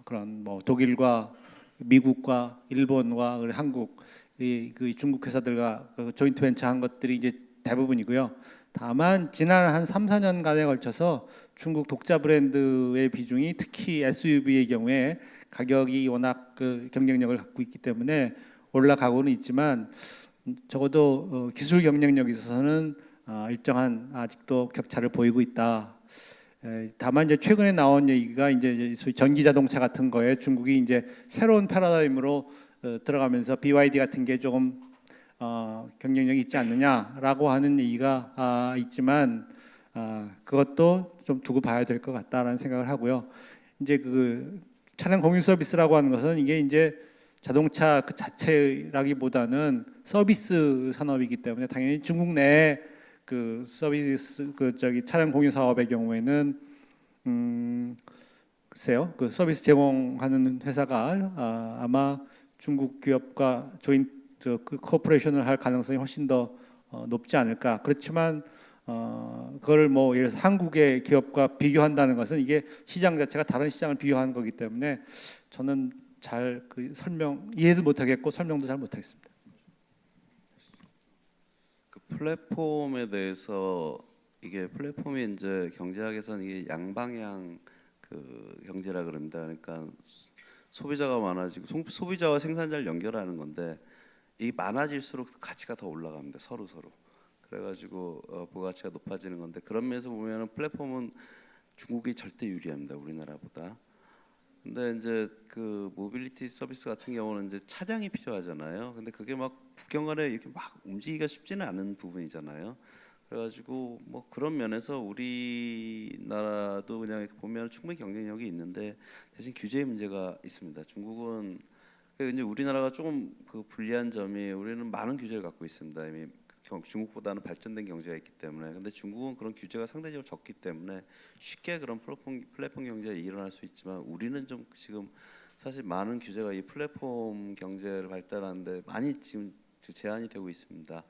그런 뭐 독일과 미국과 일본과 한국 그 중국 회사들과 그 조인트 벤처 한 것들이 이제 대부분이고요. 다만 지난 한 3, 4년간에 걸쳐서 중국 독자 브랜드의 비중이 특히 SUV의 경우에 가격이 워낙 그 경쟁력을 갖고 있기 때문에 올라가고는 있지만 적어도 기술 경쟁력에 있어서는 일정한 아직도 격차를 보이고 있다. 다만 이제 최근에 나온 얘기가 이제 소위 전기 자동차 같은 거에 중국이 이제 새로운 패러다임으로 들어가면서 BYD 같은 게 조금 경쟁력이 있지 않느냐라고 하는 얘기가 있지만 그것도 좀 두고 봐야 될 것 같다라는 생각을 하고요. 이제 그 차량 공유 서비스라고 하는 것은 이게 이제 자동차 그 자체라기보다는 서비스 산업이기 때문에 당연히 중국 내에 그 서비스 그 차량 공유 사업의 경우에는 글쎄요 그 서비스 제공하는 회사가 아마 중국 기업과 조인트 그 코퍼레이션을 할 가능성이 훨씬 더 높지 않을까. 그렇지만 그걸 뭐 예를 들어서 한국의 기업과 비교한다는 것은 이게 시장 자체가 다른 시장을 비교하는 거기 때문에 저는 잘 그 이해도 못하겠고 설명도 잘 못하겠습니다. 그 플랫폼에 대해서 이게 플랫폼이 이제 경제학에서는 이게 양방향 그 경제라 그럽니다. 그러니까 소비자가 많아지고 소비자와 생산자를 연결하는 건데 이 많아질수록 가치가 더 올라갑니다. 서로. 그래가지고 부가가치가 높아지는 건데 그런 면에서 보면은 플랫폼은 중국이 절대 유리합니다. 우리나라보다. 근데 이제 그 모빌리티 서비스 같은 경우는 이제 차량이 필요하잖아요. 근데 그게 막 국경간에 이렇게 막 움직이기가 쉽지는 않은 부분이잖아요. 그래가지고 뭐 그런 면에서 우리나라도 그냥 보면 충분히 경쟁력이 있는데 대신 규제의 문제가 있습니다. 중국은 이제 우리나라가 조금 그 불리한 점이 우리는 많은 규제를 갖고 있습니다. 이미 중국보다는 발전된 경제가 있기 때문에. 근데 중국은 그런 규제가 상대적으로 적기 때문에 쉽게 그런 플랫폼 경제가 일어날 수 있지만 우리는 좀 지금 사실 많은 규제가 이 플랫폼 경제를 발달하는데 많이 지금 제한이 되고 있습니다.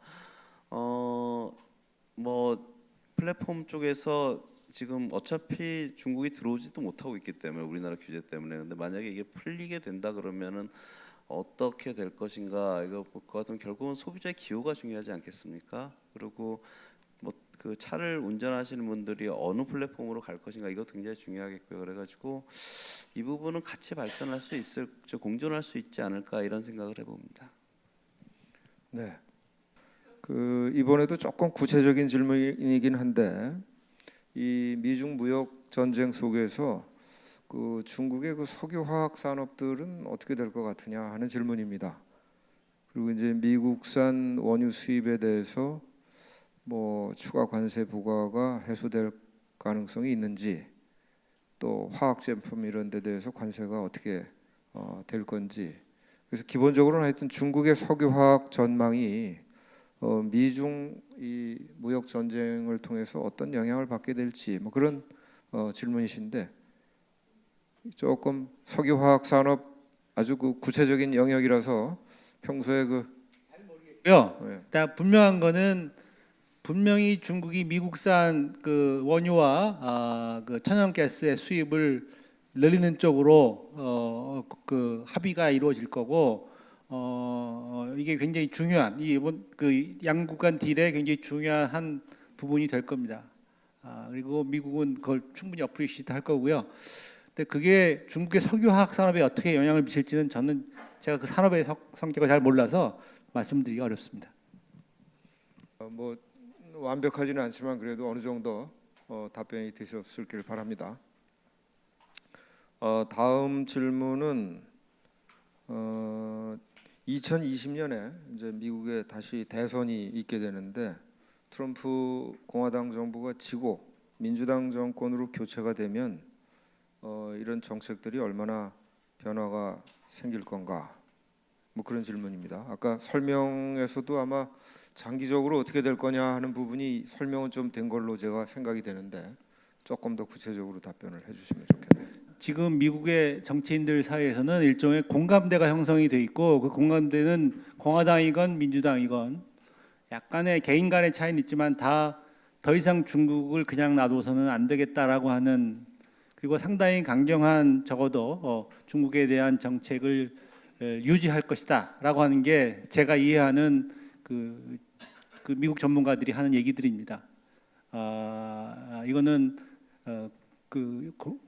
뭐 플랫폼 쪽에서 지금 어차피 중국이 들어오지도 못하고 있기 때문에 우리나라 규제 때문에. 근데 만약에 이게 풀리게 된다 그러면은 어떻게 될 것인가, 이거 볼 것 같으면 결국은 소비자의 기호가 중요하지 않겠습니까? 그리고 뭐 그 차를 운전하시는 분들이 어느 플랫폼으로 갈 것인가, 이거 굉장히 중요하겠고요. 그래가지고 이 부분은 같이 발전할 수 있을, 공존할 수 있지 않을까, 이런 생각을 해봅니다. 네. 이번에도 조금 구체적인 질문이긴 한데, 이 미중 무역 전쟁 속에서 중국의 석유화학 산업들은 어떻게 될 것 같으냐 하는 질문입니다. 그리고 이제 미국산 원유 수입에 대해서 뭐 추가 관세 부과가 해소될 가능성이 있는지, 또 화학 제품 이런 데 대해서 관세가 어떻게 될 건지. 그래서 기본적으로는 하여튼 중국의 석유화학 전망이 미중 이 무역 전쟁을 통해서 어떤 영향을 받게 될지, 뭐 그런 질문이신데, 조금 석유화학 산업 아주 구체적인 영역이라서 평소에 요. 예. 일단 분명한 거는 분명히 중국이 미국산 원유와 그 천연가스의 수입을 늘리는 쪽으로 합의가 이루어질 거고, 이게 굉장히 중요한 이번 양국 간 딜에 굉장히 중요한 한 부분이 될 겁니다. 그리고 미국은 그걸 충분히 어프리시트 할 거고요. 근데 그게 중국의 석유화학 산업에 어떻게 영향을 미칠지는 저는 제가 그 산업의 성격을 잘 몰라서 말씀드리기 어렵습니다. 뭐 완벽하지는 않지만 그래도 어느 정도 답변이 되셨길 바랍니다. 다음 질문은 2020년에 이제 미국에 다시 대선이 있게 되는데, 트럼프 공화당 정부가 지고 민주당 정권으로 교체가 되면 이런 정책들이 얼마나 변화가 생길 건가, 뭐 그런 질문입니다. 아까 설명에서도 아마 장기적으로 어떻게 될 거냐 하는 부분이 설명은 좀 된 걸로 제가 생각이 되는데, 조금 더 구체적으로 답변을 해주시면 좋겠네요. 지금 미국의 정치인들 사이에서는 일종의 공감대가 형성이 돼 있고, 그 공감대는 공화당이건 민주당이건 약간의 개인 간의 차이는 있지만 다 더 이상 중국을 그냥 놔둬서는 안 되겠다라고 하는, 그리고 상당히 강경한, 적어도 중국에 대한 정책을 유지할 것이다라고 하는 게 제가 이해하는 그 미국 전문가들이 하는 얘기들입니다. 이거는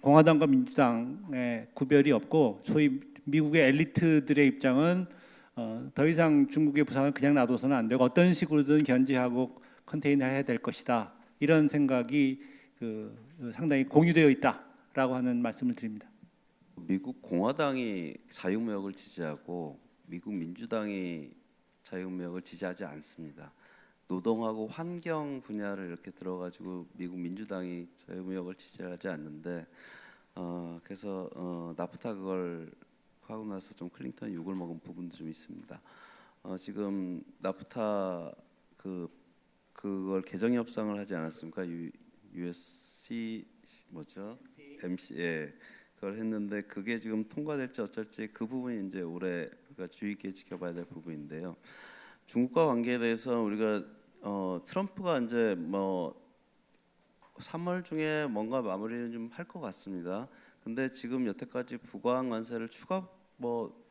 공화당과 민주당의 구별이 없고, 소위 미국의 엘리트들의 입장은 더 이상 중국의 부상을 그냥 놔둬서는 안 되고 어떤 식으로든 견제하고 컨테인해야 될 것이다, 이런 생각이 상당히 공유되어 있다라고 하는 말씀을 드립니다. 미국 공화당이 자유무역을 지지하고 미국 민주당이 자유무역을 지지하지 않습니다. 노동하고 환경 분야를 이렇게 들어가지고 미국 민주당이 자유무역을 지지하지 않는데, 그래서 나프타 그걸 하고 나서 좀 클린턴 욕을 먹은 부분도 좀 있습니다. 지금 나프타 그걸 개정 협상을 하지 않았습니까? USC 뭐죠? MC, 예, 그걸 했는데 그게 지금 통과될지 어쩔지, 그 부분이 이제 올해 우리가 주의 깊게 지켜봐야 될 부분인데요. 중국과 관계에 대해서 우리가 트럼프가 이제 뭐 3월 중에 뭔가 마무리를 좀 할 것 같습니다. 근데 지금 여태까지 부과한 관세를 추가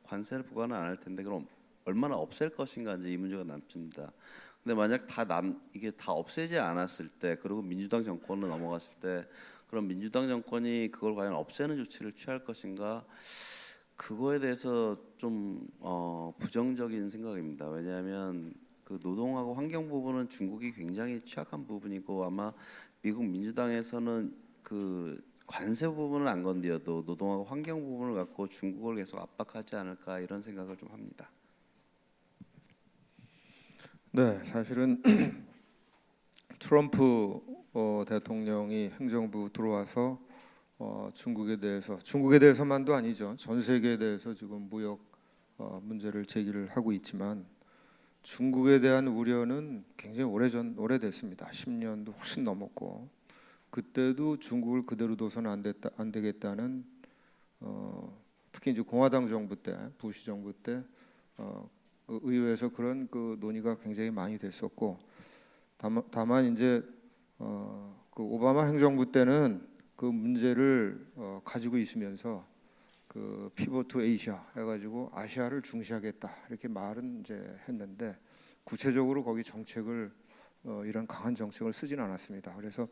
관세를 부과는 안 할 텐데, 그럼 얼마나 없앨 것인가, 이제 이 문제가 남습니다. 근데 만약 이게 다 없애지 않았을 때, 그리고 민주당 정권으로 넘어갔을 때, 그럼 민주당 정권이 그걸 과연 없애는 조치를 취할 것인가, 그거에 대해서 좀 부정적인 생각입니다. 왜냐하면 그 노동하고 환경 부분은 중국이 굉장히 취약한 부분이고, 아마 미국 민주당에서는 그 관세 부분을 안 건드려도 노동하고 환경 부분을 갖고 중국을 계속 압박하지 않을까, 이런 생각을 좀 합니다. 네, 사실은 트럼프 대통령이 행정부 들어와서 중국에 대해서만도 아니죠, 전 세계에 대해서 지금 무역 문제를 제기를 하고 있지만, 중국에 대한 우려는 굉장히 오래됐습니다. 10년도 훨씬 넘었고, 그때도 중국을 그대로 둬서는 안 되겠다는, 특히 이제 공화당 정부 때, 부시 정부 때 의회에서 그런 논의가 굉장히 많이 됐었고, 다만 이제 그 오바마 행정부 때는 그 문제를 가지고 있으면서 그 피벗 투 에이시아 해가지고 아시아를 중시하겠다 이렇게 말은 이제 했는데 구체적으로 거기 정책을 이런 강한 정책을 쓰진 않았습니다. 그래서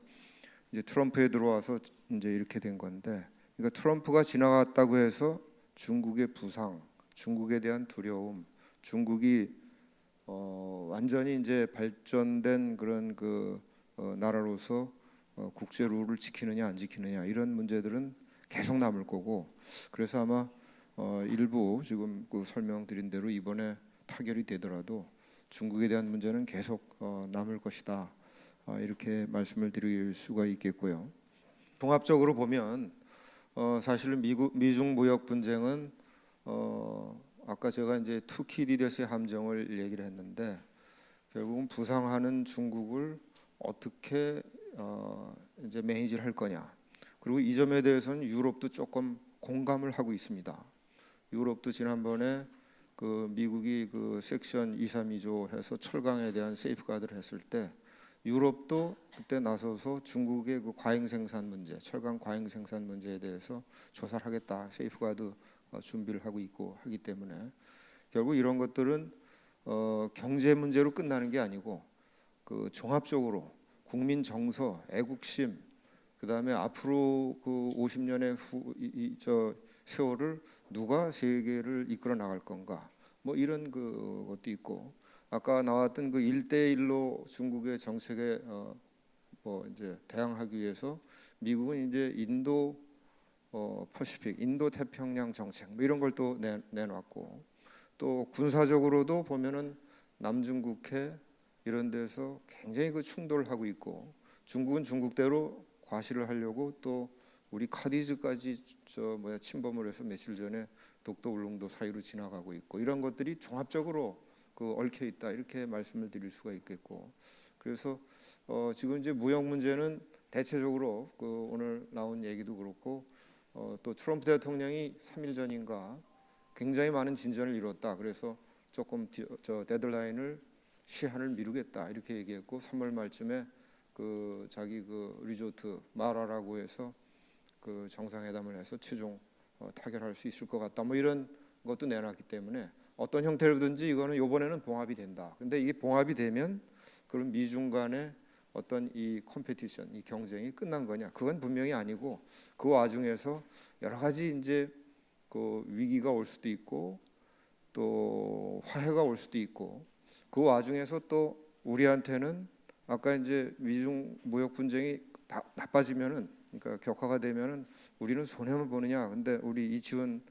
이제 트럼프에 들어와서 이제 이렇게 된 건데, 그러니까 트럼프가 지나갔다고 해서 중국의 부상, 중국에 대한 두려움, 중국이 완전히 이제 발전된 그런 그 나라로서 국제 룰을 지키느냐 안 지키느냐 이런 문제들은 계속 남을 거고, 그래서 아마 일부 지금 그 설명드린 대로 이번에 타결이 되더라도 중국에 대한 문제는 계속 남을 것이다. 이렇게 말씀을 드릴 수가 있겠고요. 종합적으로 보면 사실 미중 무역 분쟁은 아까 제가 이제 투키디데스의 함정을 얘기를 했는데, 결국은 부상하는 중국을 어떻게 이제 매니지를 할 거냐. 그리고 이 점에 대해서는 유럽도 조금 공감을 하고 있습니다. 유럽도 지난번에 그 미국이 그 섹션 232조 해서 철강에 대한 세이프가드를 했을 때 유럽도 그때 나서서 중국의 그 과잉 생산 문제, 철강 과잉 생산 문제에 대해서 조사를 하겠다, 세이프가드 준비를 하고 있고 하기 때문에 결국 이런 것들은 경제 문제로 끝나는 게 아니고 그 종합적으로 국민 정서, 애국심, 그다음에 앞으로 그 50년의 저 세월을 누가 세계를 이끌어 나갈 건가, 뭐 이런 것도 있고, 아까 나왔던 그 1대1로 중국의 정책에 뭐 이제 대항하기 위해서 미국은 이제 인도 퍼시픽, 인도 태평양 정책 뭐 이런 걸 또 내놨고, 또 군사적으로도 보면은 남중국해 이런 데서 굉장히 그 충돌을 하고 있고, 중국은 중국대로 과시를 하려고 또 우리 카디즈까지 침범을 해서 며칠 전에 독도 울릉도 사이로 지나가고 있고, 이런 것들이 종합적으로 그 얽혀 있다 이렇게 말씀을 드릴 수가 있겠고, 그래서 지금 이제 무역 문제는 대체적으로 그 오늘 나온 얘기도 그렇고 또 트럼프 대통령이 3일 전인가 굉장히 많은 진전을 이뤘다. 그래서 조금 데드라인을 시한을 미루겠다 이렇게 얘기했고, 3월 말쯤에 그 자기 그 리조트 마라라고 해서 그 정상회담을 해서 최종 타결할 수 있을 것 같다. 뭐 이런 것도 내놨기 때문에 어떤 형태로든지 이거는 이번에는 봉합이 된다. 근데 이게 봉합이 되면 그런 미중 간의 어떤 이 컴페티션, 이 경쟁이 끝난 거냐? 그건 분명히 아니고, 그 와중에서 여러 가지 이제 그 위기가 올 수도 있고 또 화해가 올 수도 있고, 그 와중에서 또 우리한테는 아까 이제 미중 무역 분쟁이 나빠지면은, 그러니까 격화가 되면은 우리는 손해만 보느냐? 근데 우리 이치원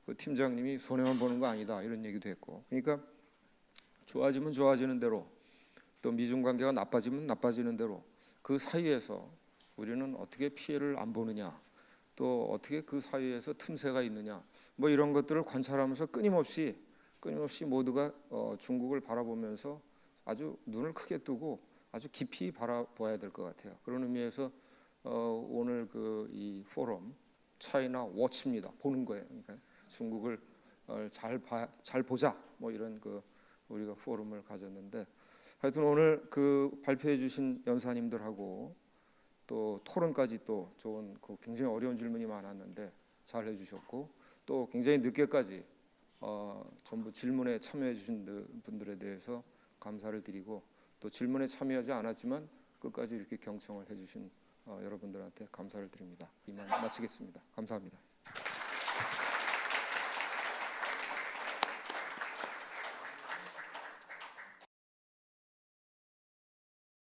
그 팀장님이 손해만 보는 거 아니다 이런 얘기도 했고, 그러니까 좋아지면 좋아지는 대로, 또 미중 관계가 나빠지면 나빠지는 대로 그 사이에서 우리는 어떻게 피해를 안 보느냐, 또 어떻게 그 사이에서 틈새가 있느냐, 뭐 이런 것들을 관찰하면서 끊임없이 모두가 중국을 바라보면서 아주 눈을 크게 뜨고 아주 깊이 바라봐야 될 것 같아요. 그런 의미에서 오늘 그 이 포럼 차이나 워치입니다. 보는 거예요. 그러니까 중국을 잘 보자, 뭐 이런 그 우리가 포럼을 가졌는데, 하여튼 오늘 그 발표해 주신 연사님들하고 또 토론까지 또 좋은 그 굉장히 어려운 질문이 많았는데 잘 해주셨고, 또 굉장히 늦게까지 전부 질문에 참여해 주신 분들에 대해서 감사를 드리고, 또 질문에 참여하지 않았지만 끝까지 이렇게 경청을 해주신 여러분들한테 감사를 드립니다. 이만 마치겠습니다. 감사합니다.